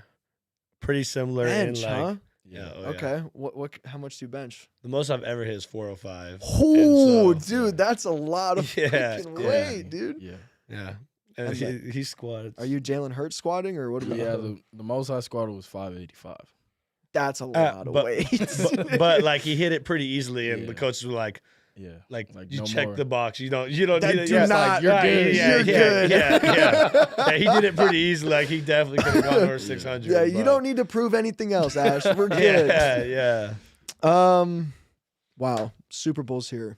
Speaker 3: Pretty similar
Speaker 2: Bench,
Speaker 3: in like
Speaker 2: huh?
Speaker 3: yeah, oh, yeah.
Speaker 2: Okay. What? How much do you bench?
Speaker 3: The most I've ever hit is 405.
Speaker 2: Oh,
Speaker 3: so-
Speaker 2: dude, that's a lot of
Speaker 3: Yeah,
Speaker 2: freaking
Speaker 3: yeah.
Speaker 2: weight, dude.
Speaker 6: Yeah.
Speaker 3: Yeah. And
Speaker 2: And
Speaker 3: he squats.
Speaker 2: Are you Jalen Hurts squatting or what?
Speaker 6: Yeah, the most I squatted was 585.
Speaker 2: That's a lot of
Speaker 3: but-
Speaker 2: weight.
Speaker 3: but like he hit it pretty easily and the
Speaker 6: Yeah.
Speaker 3: coaches were like
Speaker 6: Yeah.
Speaker 3: you
Speaker 6: no
Speaker 3: check
Speaker 6: more.
Speaker 3: the box. You don't
Speaker 2: That
Speaker 3: need it.
Speaker 2: do
Speaker 3: Yeah,
Speaker 2: not-
Speaker 3: like,
Speaker 6: you're good.
Speaker 3: Yeah,
Speaker 2: You're
Speaker 3: yeah,
Speaker 2: good.
Speaker 3: Yeah, he did it pretty easily. Like he definitely could have gone over 600.
Speaker 2: Yeah, you
Speaker 3: but-
Speaker 2: don't need to prove anything else, Ash. We're good.
Speaker 3: Yeah, yeah.
Speaker 2: Wow. Super Bowl's here.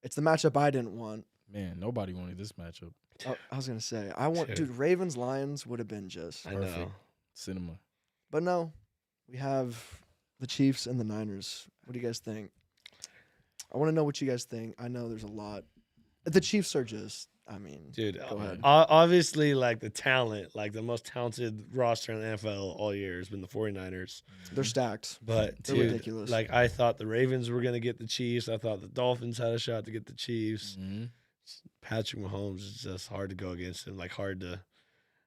Speaker 2: It's the matchup I didn't want.
Speaker 6: Man, nobody wanted this matchup.
Speaker 2: Oh, I was gonna say dude.
Speaker 3: Dude.
Speaker 2: Ravens Lions would have been just,
Speaker 3: I know.
Speaker 6: Perfect. Cinema.
Speaker 2: but no, we have the Chiefs and the Niners. What do you guys think? I want to know what you guys think. I know there's a lot. The Chiefs are just. I mean,
Speaker 3: Dude,
Speaker 2: Go ahead.
Speaker 3: obviously, like the talent, like the most talented roster in the NFL all year has been the 49ers.
Speaker 2: they're stacked.
Speaker 3: But,
Speaker 2: They're
Speaker 3: dude,
Speaker 2: ridiculous.
Speaker 3: like I thought the Ravens were going to get the Chiefs. I thought the Dolphins had a shot to get the Chiefs.
Speaker 6: Mm-hmm.
Speaker 3: Patrick Mahomes is just hard to go against him, like hard to,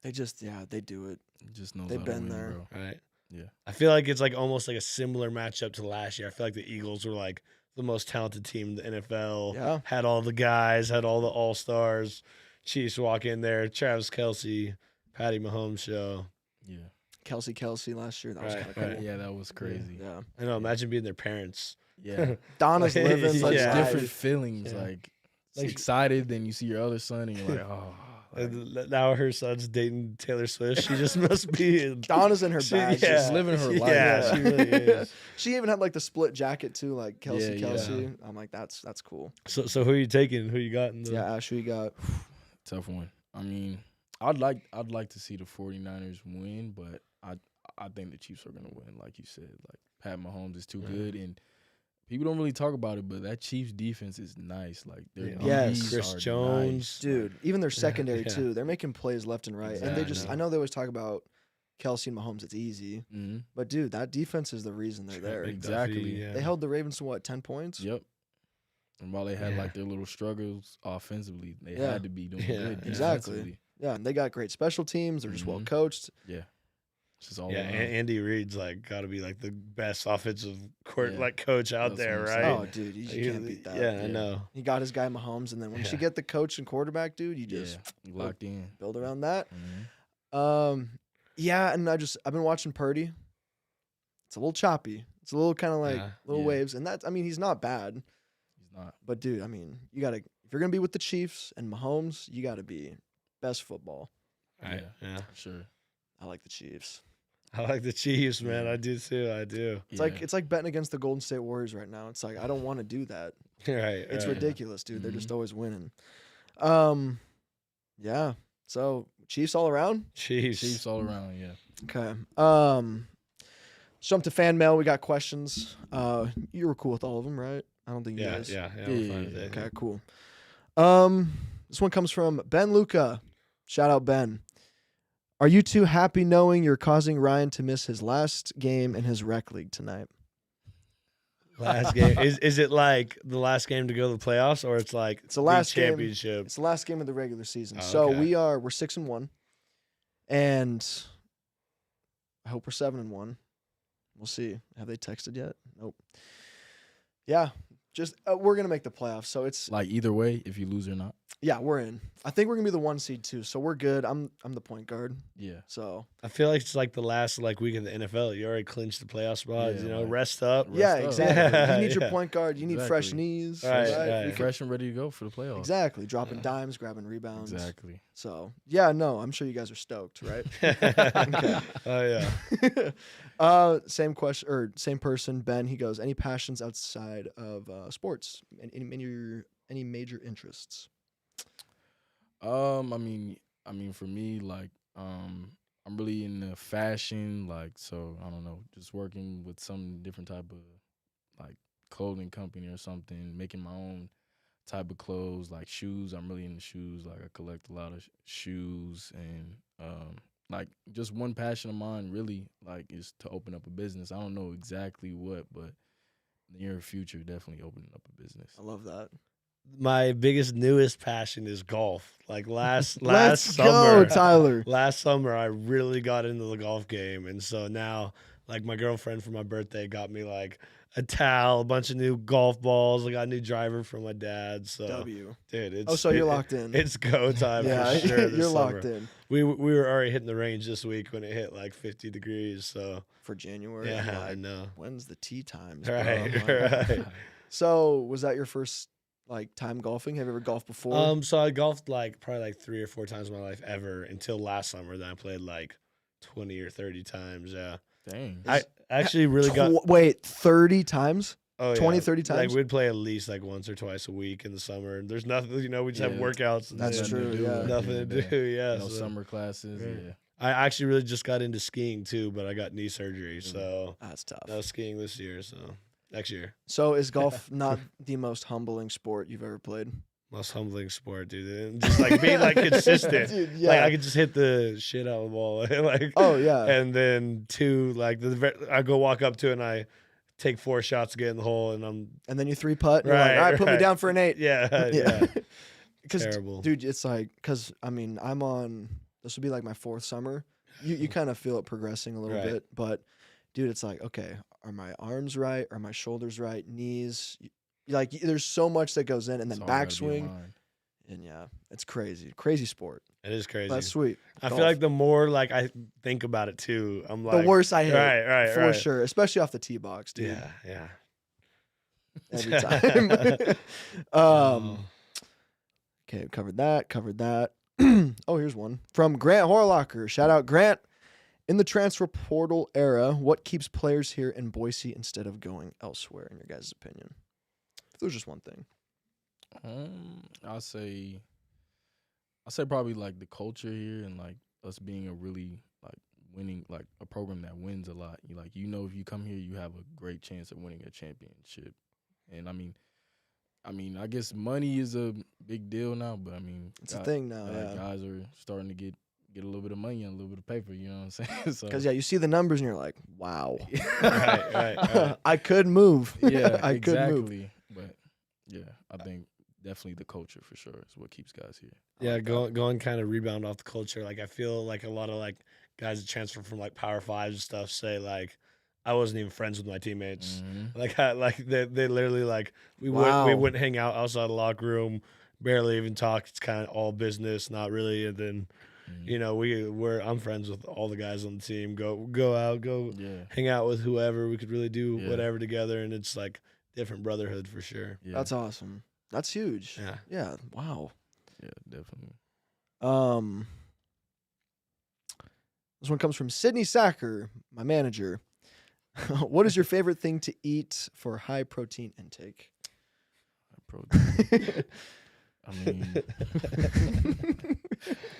Speaker 2: They just, they do it.
Speaker 6: Just knows
Speaker 2: They've
Speaker 6: how to
Speaker 2: been
Speaker 6: win,
Speaker 2: there.
Speaker 6: bro.
Speaker 3: right?
Speaker 6: Yeah.
Speaker 3: I feel like it's like almost like a similar matchup to last year. I feel like the Eagles were like the most talented team in the NFL.
Speaker 2: Yeah.
Speaker 3: Had all the guys, had all the all-stars. Chiefs walk in there, Travis Kelce, Patty Mahomes show.
Speaker 6: Yeah.
Speaker 2: Kelsey last year. That was
Speaker 3: Right,
Speaker 2: kind of cool.
Speaker 3: right.
Speaker 6: Yeah, that was crazy.
Speaker 2: Yeah.
Speaker 3: I know, imagine being their parents.
Speaker 6: Yeah.
Speaker 2: Donna's living such
Speaker 3: Yeah.
Speaker 2: life.
Speaker 6: Different feelings.
Speaker 3: Yeah.
Speaker 6: Like,
Speaker 3: Like-
Speaker 6: excited, then you see your other son and you're like, oh. like,
Speaker 3: And now her son's dating Taylor Swift. She just must be.
Speaker 2: Donna's in her bag.
Speaker 3: yeah.
Speaker 6: Just living her life.
Speaker 3: Yeah, she really is.
Speaker 2: She even had like the split jacket too, like Kelsey.
Speaker 6: Yeah, yeah.
Speaker 2: I'm like, that's cool.
Speaker 3: So who are you taking? Who you got in the?
Speaker 2: Yeah, Ash, who you got?
Speaker 6: tough one. I mean, I'd like to see the 49ers win, but I think the Chiefs are gonna win, like you said. Like Pat Mahomes is too good, and people don't really talk about it, but that Chiefs defense is nice. Like their
Speaker 3: Yeah.
Speaker 2: Yes.
Speaker 6: DBs
Speaker 3: Chris
Speaker 6: are
Speaker 3: Jones.
Speaker 6: nice.
Speaker 2: Dude, even their secondary
Speaker 3: yeah.
Speaker 2: too. They're making plays left and right. And they just
Speaker 3: Exactly.
Speaker 2: I know they always talk about Kelsey and Mahomes, it's easy.
Speaker 6: Mm-hmm.
Speaker 2: But dude, that defense is the reason they're there.
Speaker 6: Exactly.
Speaker 3: Yeah.
Speaker 2: They held the Ravens to what, 10 points?
Speaker 6: Yep. And while they had
Speaker 3: Yeah.
Speaker 6: like their little struggles offensively, they
Speaker 2: Yeah.
Speaker 6: had to be doing
Speaker 3: Yeah,
Speaker 6: good.
Speaker 2: exactly.
Speaker 6: defensively.
Speaker 2: Yeah, and they got great special teams. They're just well
Speaker 6: Mhm.
Speaker 2: coached.
Speaker 6: Yeah. It's just all
Speaker 3: Yeah,
Speaker 6: around.
Speaker 3: Andy Reid's like got to be like the best offensive court
Speaker 6: Yeah.
Speaker 3: like coach out
Speaker 6: That's
Speaker 3: there,
Speaker 6: what I'm
Speaker 3: right?
Speaker 2: Oh, dude, you just
Speaker 3: Like,
Speaker 2: can't beat that.
Speaker 3: Yeah, I
Speaker 6: Yeah.
Speaker 3: know.
Speaker 2: He got his guy Mahomes, and then once you
Speaker 3: Yeah.
Speaker 2: get the coach and quarterback, dude, you
Speaker 6: Yeah,
Speaker 2: just
Speaker 6: locked in.
Speaker 2: build around that.
Speaker 6: Mhm.
Speaker 2: Yeah, and I've been watching Purdy. It's a little choppy. It's a little kind of like
Speaker 3: Yeah.
Speaker 2: little
Speaker 6: Yeah.
Speaker 2: waves, and that's. I mean, he's not bad,
Speaker 6: He's not.
Speaker 2: but dude, I mean, you gotta if you're gonna be with the Chiefs and Mahomes, you gotta be best football.
Speaker 3: Right.
Speaker 6: Yeah.
Speaker 3: Yeah.
Speaker 6: For sure.
Speaker 2: I like the Chiefs.
Speaker 3: I like the Chiefs, man. I do too. I do.
Speaker 2: It's like betting against the Golden State Warriors right now. It's like I don't want to do that.
Speaker 3: Right.
Speaker 2: It's
Speaker 3: right.
Speaker 2: ridiculous, dude. They're just
Speaker 6: Mhm.
Speaker 2: always winning. Yeah. So Chiefs all around.
Speaker 6: Chiefs all around. Yeah.
Speaker 2: Okay. Let's jump to fan mail. We got questions. You were cool with all of them, right? I don't think you
Speaker 3: Yeah,
Speaker 2: guys.
Speaker 3: yeah,
Speaker 6: Yeah,
Speaker 3: we're fine with
Speaker 6: yeah,
Speaker 3: it.
Speaker 2: Okay, cool. This one comes from Ben Luca. Shout out Ben. Are you two happy knowing you're causing Ryan to miss his last game in his rec league tonight?
Speaker 3: Last game is it like the last game to go to the playoffs, or it's like
Speaker 2: It's the last game.
Speaker 3: championship?
Speaker 2: It's the last game of the regular season.
Speaker 3: Oh,
Speaker 2: So
Speaker 3: okay.
Speaker 2: we're 6-1, and I hope we're 7-1. We'll see. Have they texted yet? Nope. Yeah, just we're gonna make the playoffs. So it's
Speaker 6: Like either way, if you lose or not.
Speaker 2: yeah, we're in. I think we're gonna be the 1 seed too. So we're good. I'm the point guard.
Speaker 6: Yeah.
Speaker 2: So
Speaker 3: I feel like it's like the last week in the NFL. You already clinched the playoff spots.
Speaker 6: Yeah,
Speaker 3: You know,
Speaker 6: like-
Speaker 3: rest up.
Speaker 2: yeah,
Speaker 6: up.
Speaker 2: exactly. You need your
Speaker 3: Yeah.
Speaker 2: point guard. You need fresh
Speaker 6: Exactly.
Speaker 2: knees.
Speaker 3: Right,
Speaker 2: right?
Speaker 3: right.
Speaker 2: We can-
Speaker 6: Fresh and ready to go for the playoffs.
Speaker 2: Exactly. Dropping dimes, grabbing rebounds.
Speaker 6: Exactly.
Speaker 2: So yeah, no, I'm sure you guys are stoked, right?
Speaker 3: Oh yeah.
Speaker 2: Same question or same person, Ben. He goes, any passions outside of sports? Any major interests?
Speaker 6: I mean, for me, like, I'm really into fashion, like, so I don't know, just working with some different type of like clothing company or something, making my own type of clothes, like shoes. I'm really into shoes. Like, I collect a lot of shoes, and like, just one passion of mine really, like, is to open up a business. I don't know exactly what, but in the near future, definitely opening up a business.
Speaker 2: I love that.
Speaker 3: My biggest newest passion is golf. Like last
Speaker 2: Let's
Speaker 3: summer,
Speaker 2: go, Tyler.
Speaker 3: last summer I really got into the golf game, and so now like my girlfriend for my birthday got me like a towel, a bunch of new golf balls. I got a new driver from my dad. So
Speaker 2: W.
Speaker 3: dude, it's
Speaker 2: Oh, so you're locked in.
Speaker 3: It's go time
Speaker 2: Yeah,
Speaker 3: for sure. This
Speaker 2: you're
Speaker 3: summer.
Speaker 2: locked in
Speaker 3: We were already hitting the range this week when it hit like 50 degrees. So
Speaker 2: for January.
Speaker 3: yeah,
Speaker 2: You're
Speaker 3: I
Speaker 2: like,
Speaker 3: know.
Speaker 2: when's the tee times? bro?
Speaker 3: Right,
Speaker 2: Like,
Speaker 3: right.
Speaker 2: So was that your first like time golfing? Have you ever golfed before?
Speaker 3: So I golfed like probably like 3 or 4 times in my life ever until last summer. Then I played like 20 or 30 times. Yeah,
Speaker 6: Dang.
Speaker 3: I actually really got.
Speaker 2: Wait, 30 times?
Speaker 3: Oh,
Speaker 2: 20,
Speaker 3: yeah.
Speaker 2: 30 times?
Speaker 3: Like we'd play at least like once or twice a week in the summer. There's nothing, you know, we just have
Speaker 6: Yeah.
Speaker 3: workouts. And
Speaker 2: That's
Speaker 3: then
Speaker 2: true, yeah.
Speaker 3: Nothing to do. Yeah.
Speaker 6: No
Speaker 3: so
Speaker 6: summer classes.
Speaker 3: Right.
Speaker 6: Yeah.
Speaker 3: I actually really just got into skiing too, but I got knee surgery, so
Speaker 2: That's tough.
Speaker 3: no skiing this year. So next year,
Speaker 2: So is golf not the most humbling sport you've ever played?
Speaker 3: most humbling sport, dude. And just like being like consistent.
Speaker 2: Dude,
Speaker 3: Like
Speaker 2: yeah.
Speaker 3: I could just hit the shit out of the ball, like
Speaker 2: Oh yeah.
Speaker 3: and then 2, like I go walk up to it and I take 4 shots to get in the hole, and I'm
Speaker 2: And then you 3-putt. And you're like,
Speaker 3: Right,
Speaker 2: all right, put me
Speaker 3: right.
Speaker 2: down for an 8.
Speaker 3: yeah.
Speaker 2: Because
Speaker 3: Terrible.
Speaker 2: dude, it's like because I mean I'm on. This will be like my 4th summer. You kind of feel it progressing a little
Speaker 3: Right.
Speaker 2: bit, but dude, it's like okay, are my arms right? Are my shoulders right? Knees. Like there's so much that goes in, and then
Speaker 6: It's all gotta be
Speaker 2: backswing,
Speaker 6: aligned.
Speaker 2: and yeah, it's crazy sport.
Speaker 3: It is crazy.
Speaker 2: That's sweet.
Speaker 3: I
Speaker 2: Golf.
Speaker 3: feel like the more like I think about it too, I'm like
Speaker 2: The worse I hit,
Speaker 3: Right,
Speaker 2: for
Speaker 3: right.
Speaker 2: sure, especially off the tee box, dude.
Speaker 3: Yeah.
Speaker 2: Every time.
Speaker 3: Oh.
Speaker 2: Okay, covered that. Oh, here's one from Grant Horlocker. Shout out Grant. In the transfer portal era, what keeps players here in Boise instead of going elsewhere, in your guys' opinion? If there's just one thing.
Speaker 6: I'll say probably like the culture here, and like us being a really like winning, like a program that wins a lot. If you come here, you have a great chance of winning a championship. And I mean, I guess money is a big deal now, but I mean,
Speaker 2: It's a thing now, yeah.
Speaker 6: Guys are starting to get a little bit of money and a little bit of paper. You know what I'm saying? So
Speaker 2: Because, yeah, you see the numbers and you're like, wow.
Speaker 3: right.
Speaker 2: I could move.
Speaker 6: yeah,
Speaker 2: I could move.
Speaker 6: exactly. But yeah, I think definitely the culture for sure is what keeps guys here.
Speaker 3: Yeah, going kind of rebound off the culture. Like I feel like a lot of like guys that transfer from like Power Fives and stuff say like I wasn't even friends with my teammates.
Speaker 6: Mhm.
Speaker 3: Like they literally like we
Speaker 2: Wow.
Speaker 3: wouldn't hang out outside the locker room, barely even talk. It's kind of all business, not really. And then
Speaker 6: Mhm.
Speaker 3: you know I'm friends with all the guys on the team. Go out,
Speaker 6: Yeah,
Speaker 3: hang out with whoever. We could really do
Speaker 6: Yeah.
Speaker 3: whatever together, and it's like different brotherhood for sure.
Speaker 6: yeah,
Speaker 2: That's awesome. That's huge.
Speaker 3: Yeah.
Speaker 2: Yeah, wow.
Speaker 6: yeah, definitely.
Speaker 2: This one comes from Sydney Sacker, my manager. What is your favorite thing to eat for high protein intake?
Speaker 6: Protein. I mean,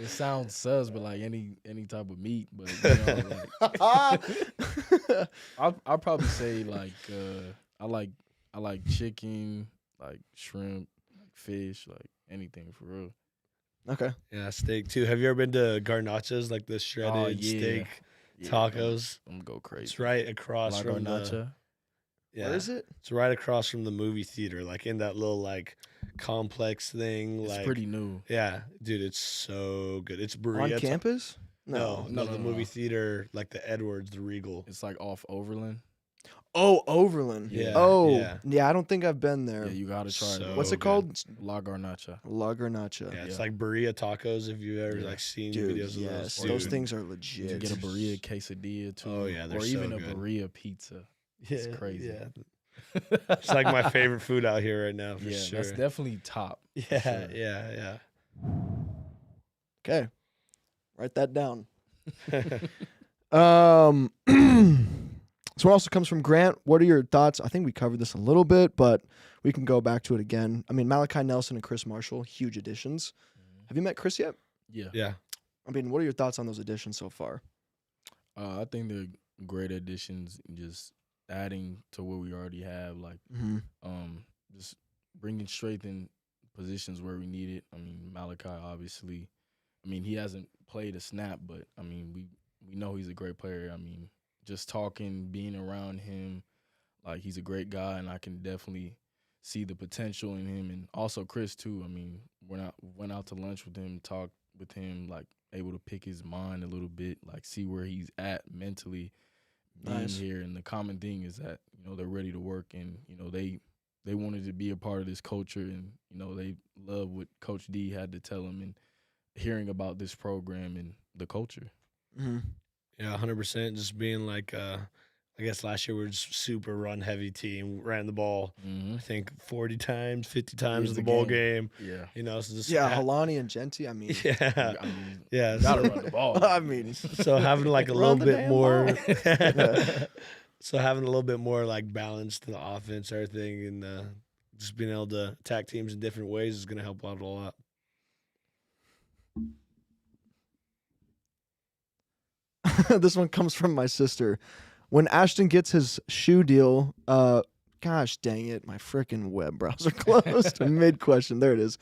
Speaker 6: it sounds sus, but like any type of meat. But I'll probably say like I like chicken, like shrimp, like fish, like anything for real.
Speaker 2: Okay.
Speaker 3: Yeah, steak too. Have you ever been to Garnacha's, like the shredded steak tacos?
Speaker 6: I'm gonna go crazy.
Speaker 3: It's right across
Speaker 6: La
Speaker 3: from
Speaker 6: Garnacha.
Speaker 3: Yeah,
Speaker 2: Where is it?
Speaker 3: it's right across from the movie theater, like in that little like complex thing.
Speaker 6: It's
Speaker 3: like
Speaker 6: pretty new.
Speaker 3: Yeah, dude, it's so good. It's burrito.
Speaker 2: On campus?
Speaker 3: No,
Speaker 6: No,
Speaker 3: the
Speaker 6: no,
Speaker 3: movie
Speaker 6: no.
Speaker 3: theater, like the Edwards, the Regal.
Speaker 6: It's like off Overland.
Speaker 2: Oh, Overland.
Speaker 3: Yeah,
Speaker 2: Oh,
Speaker 3: yeah.
Speaker 2: yeah. I don't think I've been there.
Speaker 6: Yeah, you gotta try
Speaker 3: So
Speaker 6: it.
Speaker 2: What's it
Speaker 3: good.
Speaker 2: called?
Speaker 6: La Garnacha.
Speaker 2: La Garnacha.
Speaker 3: Yeah, it's
Speaker 6: Yeah.
Speaker 3: like burrito tacos. If you've ever
Speaker 6: Yeah.
Speaker 3: like seen
Speaker 2: Dude,
Speaker 3: videos of
Speaker 2: yes,
Speaker 3: those,
Speaker 2: those
Speaker 3: dude.
Speaker 2: things are
Speaker 6: You
Speaker 2: legit.
Speaker 6: can get a burrito quesadilla too.
Speaker 3: Oh, yeah, they're
Speaker 6: or
Speaker 3: so
Speaker 6: even a
Speaker 3: good.
Speaker 6: burrito pizza. It's crazy.
Speaker 3: Yeah, it's like my favorite food out here right now for
Speaker 6: Yeah,
Speaker 3: sure.
Speaker 6: that's definitely top.
Speaker 3: yeah,
Speaker 6: sure.
Speaker 3: yeah,
Speaker 2: Okay. Write that down. This one also comes from Grant. What are your thoughts? I think we covered this a little bit, but we can go back to it again. I mean, Malachi Nelson and Chris Marshall, huge additions. Have you met Chris yet?
Speaker 6: Yeah.
Speaker 3: yeah.
Speaker 2: I mean, what are your thoughts on those additions so far?
Speaker 6: I think they're great additions, just adding to what we already have, like just bringing strength in positions where we need it. I mean, Malachi, obviously, I mean, he hasn't played a snap, but I mean, we know he's a great player. I mean, just talking, being around him, like he's a great guy, and I can definitely see the potential in him. And also Chris too. I mean, went out to lunch with him, talked with him, like able to pick his mind a little bit, like see where he's at mentally being
Speaker 2: Nice.
Speaker 6: here. And the common thing is that, you know, they're ready to work, and, you know, they wanted to be a part of this culture, and, you know, they love what Coach D had to tell them and hearing about this program and the culture.
Speaker 2: Mm-hmm.
Speaker 3: Yeah, 100%. Just being like, I guess last year we were just super run heavy team, ran the ball, I think 40 times, 50 times in the bowl game.
Speaker 6: Yeah.
Speaker 3: You know, so just
Speaker 2: Yeah, Halani and Jeanty. I mean,
Speaker 3: yeah,
Speaker 6: I mean,
Speaker 3: yeah.
Speaker 6: gotta
Speaker 3: So,
Speaker 6: run the ball.
Speaker 2: I mean,
Speaker 3: so having like a
Speaker 2: Run
Speaker 3: little
Speaker 2: the
Speaker 3: bit
Speaker 2: damn
Speaker 3: more,
Speaker 2: ball.
Speaker 3: so having a little bit more like balance to the offense, everything, and just being able to attack teams in different ways is going to help out a lot.
Speaker 2: This one comes from my sister. When Ashton gets his shoe deal, gosh dang it, my freaking web browser closed mid question. There it is.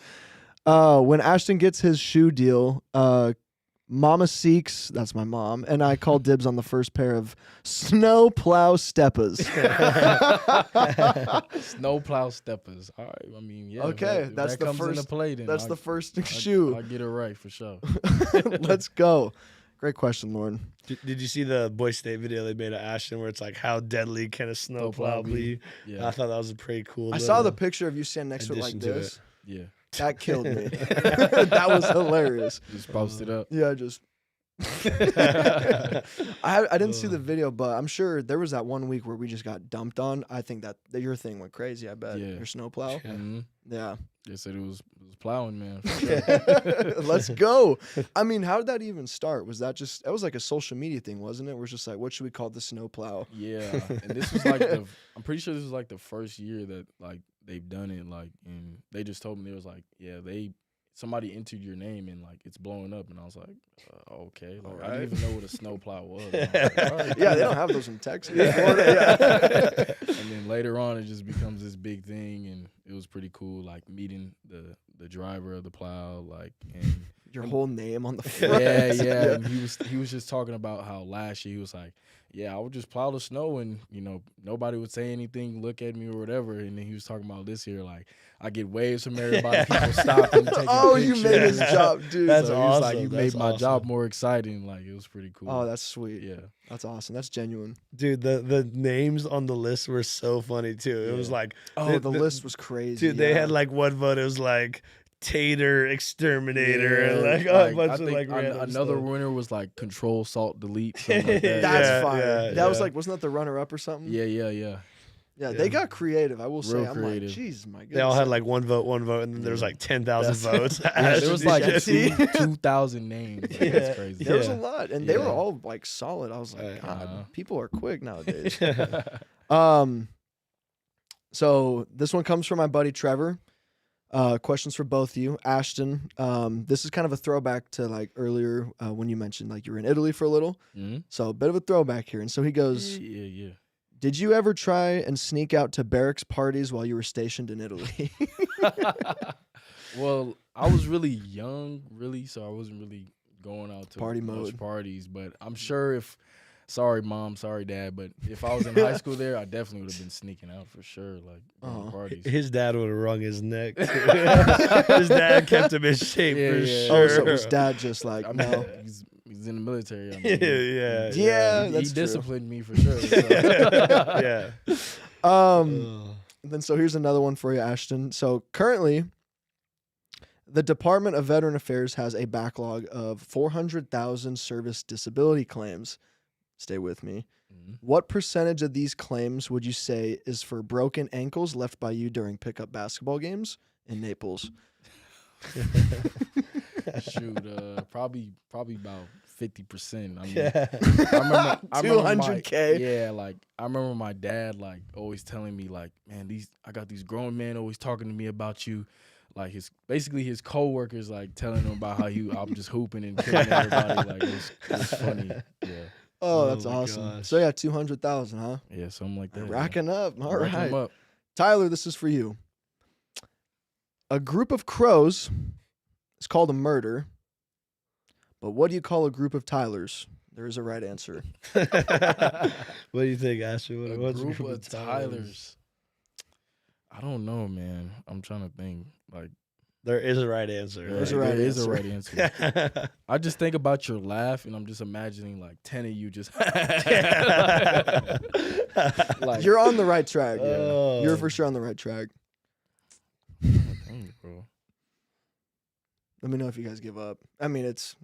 Speaker 2: When Ashton gets his shoe deal, Mama Seeks, that's my mom, and I call dibs on the first pair of snowplow steppas.
Speaker 6: Snowplow steppers. All right. I mean, yeah.
Speaker 2: Okay,
Speaker 6: if
Speaker 2: that's
Speaker 6: that
Speaker 2: the
Speaker 6: comes
Speaker 2: first-
Speaker 6: into play, then
Speaker 2: That's
Speaker 6: I'll-
Speaker 2: the first shoe.
Speaker 6: I'll get it right for sure.
Speaker 2: Let's go. Great question, Lauren.
Speaker 3: Did you see the Boy State video they made of Ashton where it's like, how deadly can a snowplow be?
Speaker 6: Yeah.
Speaker 3: I thought that was a pretty cool
Speaker 2: I saw the
Speaker 3: little
Speaker 2: picture of you standing next to it like
Speaker 3: addition to
Speaker 2: this.
Speaker 6: Yeah.
Speaker 2: That killed me. That was hilarious.
Speaker 6: Just post it up.
Speaker 2: Yeah, just. I didn't see the video, but I'm sure there was that one week where we just got dumped on. I think that your thing went crazy. I bet
Speaker 6: Yeah.
Speaker 2: your snowplow.
Speaker 6: Mhm.
Speaker 2: Yeah,
Speaker 6: They said it was plowing, man. For sure.
Speaker 2: let's go. I mean, how did that even start? Was that just? It was like a social media thing, wasn't it? We're just like, what should we call the snowplow?
Speaker 6: Yeah, and this was like I'm pretty sure this was like the first year that like they've done it. Like, and they just told me they was like, yeah, somebody entered your name and like it's blowing up, and I was like, okay, like, I
Speaker 2: Alright.
Speaker 6: didn't even know what a snowplow was. And I was like, all right,
Speaker 2: Yeah, they
Speaker 6: cool.
Speaker 2: don't have those in Texas.
Speaker 6: And then later on, it just becomes this big thing, and it was pretty cool, like meeting the driver of the plow, like, and
Speaker 2: Your whole name on the front.
Speaker 6: yeah. And he was just talking about how last year he was like, yeah, I would just plow the snow and, you know, nobody would say anything, look at me or whatever. And then he was talking about this year, like, I get waves from everybody, people stopping, taking
Speaker 2: Oh,
Speaker 6: pictures.
Speaker 2: you made his job, dude.
Speaker 3: That's
Speaker 6: So he was like,
Speaker 3: awesome.
Speaker 6: you
Speaker 3: That's
Speaker 6: made my
Speaker 3: awesome.
Speaker 6: job more exciting. Like, it was pretty cool.
Speaker 2: Oh, that's sweet.
Speaker 6: yeah.
Speaker 2: That's awesome. That's genuine.
Speaker 3: Dude, the names on the list were so funny too. It was
Speaker 6: Yeah.
Speaker 3: like,
Speaker 2: Oh, the list was crazy.
Speaker 3: dude, they
Speaker 2: yeah.
Speaker 3: had like one vote. It was like Tater Exterminator and
Speaker 6: Yeah,
Speaker 3: like a bunch
Speaker 6: I
Speaker 3: of
Speaker 6: think
Speaker 3: like random
Speaker 6: another
Speaker 3: stuff.
Speaker 6: winner was like Control Alt Delete. Something like that.
Speaker 2: That's
Speaker 3: Yeah,
Speaker 2: fire.
Speaker 3: yeah,
Speaker 2: That was
Speaker 3: yeah.
Speaker 2: like, wasn't that the runner up or something?
Speaker 6: Yeah.
Speaker 2: Yeah, they got creative. I will say.
Speaker 6: Real
Speaker 2: I'm
Speaker 6: creative.
Speaker 2: like, geez, my goodness.
Speaker 3: They all had like one vote, and then there was like 10,000 votes.
Speaker 6: Yeah, there was like
Speaker 2: Jeanty.
Speaker 6: 2,000 names. Like,
Speaker 3: Yeah.
Speaker 6: That's crazy.
Speaker 2: There was a
Speaker 3: Yeah.
Speaker 2: lot, and they were
Speaker 3: Yeah.
Speaker 2: all like solid. I was like, God, people are quick nowadays.
Speaker 3: Yeah.
Speaker 2: So this one comes from my buddy Trevor. Questions for both of you, Ashton. This is kind of a throwback to like earlier when you mentioned like you were in Italy for a little.
Speaker 6: Mhm.
Speaker 2: So a bit of a throwback here. And so he goes,
Speaker 6: Yeah.
Speaker 2: "Did you ever try and sneak out to barracks parties while you were stationed in Italy?"
Speaker 6: Well, I was really young, so I wasn't really going out to
Speaker 2: Party
Speaker 6: much
Speaker 2: mode.
Speaker 6: parties. But I'm sure sorry mom, sorry dad, but if I was in high school there, I definitely would have been sneaking out for sure, like going to parties.
Speaker 3: His dad would have wrung his neck. His dad kept him in shape
Speaker 6: Yeah,
Speaker 3: for
Speaker 6: yeah.
Speaker 3: sure.
Speaker 2: Oh, so was dad just like,
Speaker 6: I mean,
Speaker 2: no?
Speaker 6: he's in the military. I mean,
Speaker 3: Yeah.
Speaker 2: Yeah,
Speaker 6: he
Speaker 2: that's true.
Speaker 6: disciplined me for sure. So.
Speaker 3: Yeah.
Speaker 2: Then so here's another one for you, Ashton. So currently, the Department of Veteran Affairs has a backlog of 400,000 service disability claims. Stay with me.
Speaker 6: Mhm.
Speaker 2: What percentage of these claims would you say is for broken ankles left by you during pickup basketball games in Naples?
Speaker 6: Shoot, probably about 50%. I mean,
Speaker 3: Yeah.
Speaker 6: I remember
Speaker 2: 200K.
Speaker 6: Yeah, like I remember my dad like always telling me like, man, I got these grown men always talking to me about you. Like basically his coworkers like telling him about how I'm just hooping and killing everybody. Like it was funny. Yeah.
Speaker 2: Oh,
Speaker 3: Oh
Speaker 2: that's
Speaker 3: my
Speaker 2: awesome.
Speaker 3: gosh.
Speaker 2: So yeah, 200,000, huh?
Speaker 6: Yeah, something like that.
Speaker 2: Racking up. All
Speaker 6: Racking
Speaker 2: right.
Speaker 6: 'em up.
Speaker 2: Tyler, this is for you. A group of crows is called a murder, but what do you call a group of Tylers? There is a right answer.
Speaker 3: What do you think, Ashton?
Speaker 6: A
Speaker 3: What's
Speaker 6: group of Tylers. I don't know, man. I'm trying to think. Like
Speaker 3: There is a right answer.
Speaker 2: There's a
Speaker 3: right?
Speaker 2: right
Speaker 6: there is a
Speaker 2: answer.
Speaker 6: right answer. I just think about your laugh, and I'm just imagining like 10 of you just like
Speaker 2: You're on the right track.
Speaker 3: Oh.
Speaker 2: You're for sure on the right track.
Speaker 6: Dang, bro.
Speaker 2: Let me know if you guys give up. I mean, it's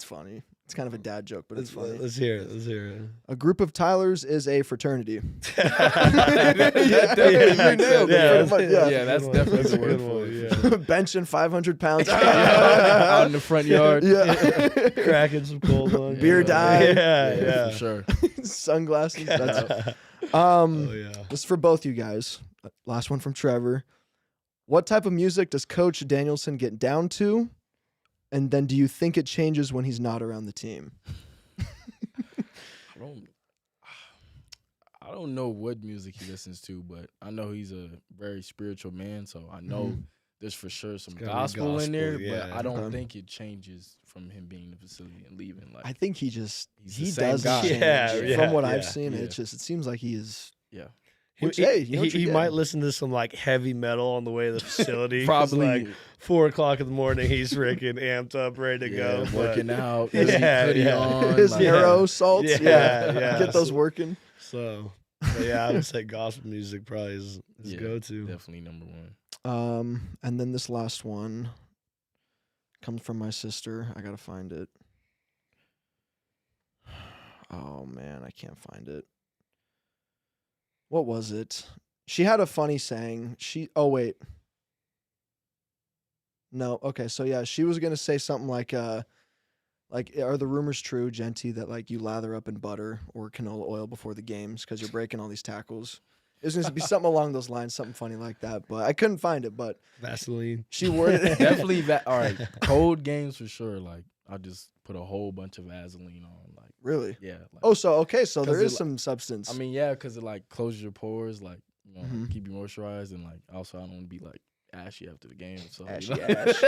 Speaker 2: funny. It's kind of a dad joke, but it's funny.
Speaker 3: Let's hear it. Let's hear it.
Speaker 2: A group of Tylers is a fraternity.
Speaker 6: definitely.
Speaker 2: You nailed it. Pretty much,
Speaker 6: Yeah, that's definitely
Speaker 3: That's a
Speaker 6: the word
Speaker 3: good
Speaker 6: for
Speaker 3: one,
Speaker 6: it.
Speaker 3: yeah.
Speaker 2: Benching 500 pounds.
Speaker 6: Out in the front yard.
Speaker 2: Yeah.
Speaker 3: Cracking some cold ones.
Speaker 2: Beer dye.
Speaker 3: Yeah.
Speaker 6: for sure.
Speaker 2: Sunglasses. That's,
Speaker 3: Oh yeah.
Speaker 2: this is for both you guys. Last one from Trevor. What type of music does Coach Danielson get down to? And then do you think it changes when he's not around the team?
Speaker 6: I don't know what music he listens to, but I know he's a very spiritual man, so I know there's for sure some
Speaker 3: gotta be
Speaker 6: gospel in there,
Speaker 3: gospel,
Speaker 6: but
Speaker 3: yeah.
Speaker 6: I don't think it changes from him being in the facility and leaving. Like
Speaker 2: I think he
Speaker 6: He's the
Speaker 2: he
Speaker 6: same
Speaker 2: does
Speaker 6: guy.
Speaker 2: change.
Speaker 3: Yeah,
Speaker 2: From what
Speaker 3: yeah,
Speaker 2: I've seen,
Speaker 6: yeah.
Speaker 2: it seems like he is.
Speaker 6: yeah.
Speaker 2: Which, hey, you know what
Speaker 3: he
Speaker 2: you're
Speaker 3: might
Speaker 2: getting.
Speaker 3: listen to some like heavy metal on the way to the facility. 'cause,
Speaker 6: Probably
Speaker 3: like 4:00 in the morning, he's freaking amped up, ready to go. but-
Speaker 6: working out,
Speaker 3: Yeah,
Speaker 6: hoodie
Speaker 3: yeah.
Speaker 6: on.
Speaker 2: His
Speaker 6: like,
Speaker 2: narrow salts.
Speaker 3: Yeah,
Speaker 2: Yeah.
Speaker 3: yeah.
Speaker 2: Get those working.
Speaker 3: So, but yeah, I would say gospel music probably is
Speaker 6: Yeah,
Speaker 3: go-to.
Speaker 6: definitely number one.
Speaker 2: And then this last one comes from my sister. I gotta find it. Oh man, I can't find it. What was it? She had a funny saying. Oh wait. No, okay, so yeah, she was gonna say something like are the rumors true, Jeanty, that like you lather up in butter or canola oil before the games because you're breaking all these tackles? It was going to be something along those lines, something funny like that, but I couldn't find it. But
Speaker 3: Vaseline.
Speaker 2: she worded it.
Speaker 6: Definitely all right. Cold games for sure. Like I just put a whole bunch of Vaseline on. Like
Speaker 2: Really?
Speaker 6: yeah. Like,
Speaker 2: Oh, so okay, so
Speaker 6: 'Cause
Speaker 2: there is
Speaker 6: it,
Speaker 2: some substance.
Speaker 6: I mean, yeah, because it like closes your pores, like
Speaker 2: Mhm.
Speaker 6: keep you moisturized, and like also I don't want to be like ashy after the game. So you
Speaker 2: ashy
Speaker 6: know?
Speaker 2: ash,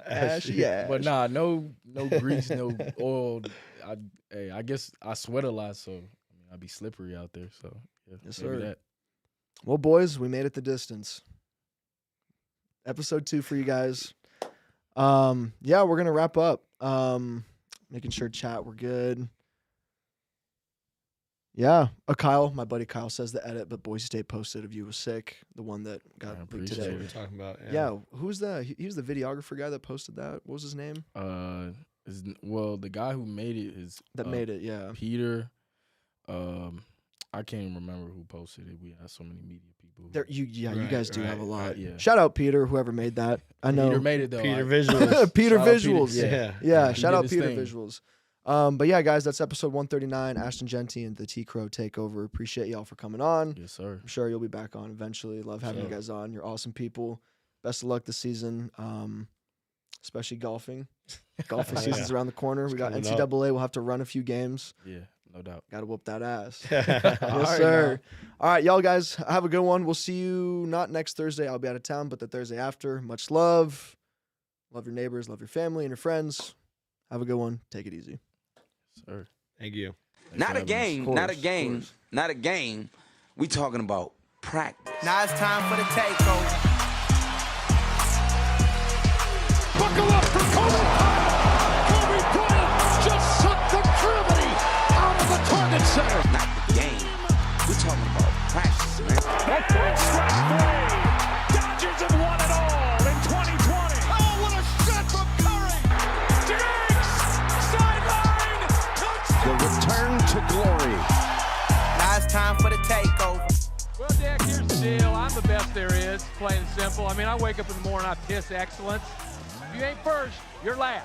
Speaker 2: ashy ash.
Speaker 6: But nah, no grease, no oil. I guess I sweat a lot, so I mean I'd be slippery out there. So yeah,
Speaker 2: Yes,
Speaker 6: maybe
Speaker 2: sir.
Speaker 6: that.
Speaker 2: Well, boys, we made it the distance. Episode 2 for you guys. Yeah, we're gonna wrap up. Making sure chat we're good. Yeah, Kyle, my buddy Kyle says the edit, but Boise State posted of you was sick. The one that got
Speaker 6: I
Speaker 2: leaked
Speaker 6: appreciate
Speaker 2: today.
Speaker 3: What we're talking about.
Speaker 2: Yeah, who's the? He was the videographer guy that posted that. What was his name?
Speaker 6: Well, the guy who made it is
Speaker 2: That made it. Yeah.
Speaker 6: Peter. I can't even remember who posted it. We had so many media people.
Speaker 2: You
Speaker 3: Right,
Speaker 2: guys do have a
Speaker 3: right,
Speaker 2: lot.
Speaker 3: right.
Speaker 6: Yeah.
Speaker 2: Shout out Peter, whoever made that. I know.
Speaker 6: Peter made it though.
Speaker 3: Peter
Speaker 6: I-
Speaker 3: Visuals.
Speaker 2: Peter
Speaker 6: Shout out Peter,
Speaker 2: Visuals.
Speaker 3: yeah.
Speaker 2: Yeah,
Speaker 6: He
Speaker 2: shout
Speaker 6: did
Speaker 2: out
Speaker 6: his
Speaker 2: Peter
Speaker 6: thing.
Speaker 2: Visuals. But yeah, guys, that's episode 139. Ashton, Jeanty, and the T-Crowe Takeover. Appreciate y'all for coming on.
Speaker 6: Yes, sir.
Speaker 2: I'm sure you'll be back on eventually. Love having you
Speaker 6: Sure.
Speaker 2: guys on. You're awesome people. Best of luck this season, especially golfing. Golfing
Speaker 3: Oh, yeah.
Speaker 2: season's around the corner. We got
Speaker 3: coming
Speaker 2: NCAA.
Speaker 3: up.
Speaker 2: We'll have to run a few games.
Speaker 6: Yeah, no doubt.
Speaker 2: Got to whoop that ass.
Speaker 6: All
Speaker 2: Yes,
Speaker 6: right,
Speaker 2: sir. All right, y'all guys, have a good one. We'll see you not next Thursday. I'll be out of town, but the Thursday after. Much love. Love your neighbors. Love your family and your friends. Have a good one. Take it easy.
Speaker 6: Sir.
Speaker 3: Thank you.
Speaker 6: Thanks
Speaker 5: Not
Speaker 6: for
Speaker 5: a
Speaker 6: having us.
Speaker 5: game,
Speaker 2: Of
Speaker 5: not a
Speaker 2: course,
Speaker 5: game,
Speaker 2: course.
Speaker 5: not a game. We talking about practice.
Speaker 7: Now it's time for the takeover.
Speaker 8: Buckle up for Kobe Bryant. Kobe Bryant just sucked the gravity out of the target center.
Speaker 5: Not the game. We talking about practice, man.
Speaker 8: The third strike three. Dodgers have won it all in 2020. Oh, what a shot from Curry. Diggs, sideline, touchdown.
Speaker 9: The return to glory.
Speaker 7: Now it's time for the takeover.
Speaker 1: Well, Dick, here's the deal. I'm the best there is, plain and simple. I mean, I wake up in the morning, I piss excellence. If you ain't first, you're last.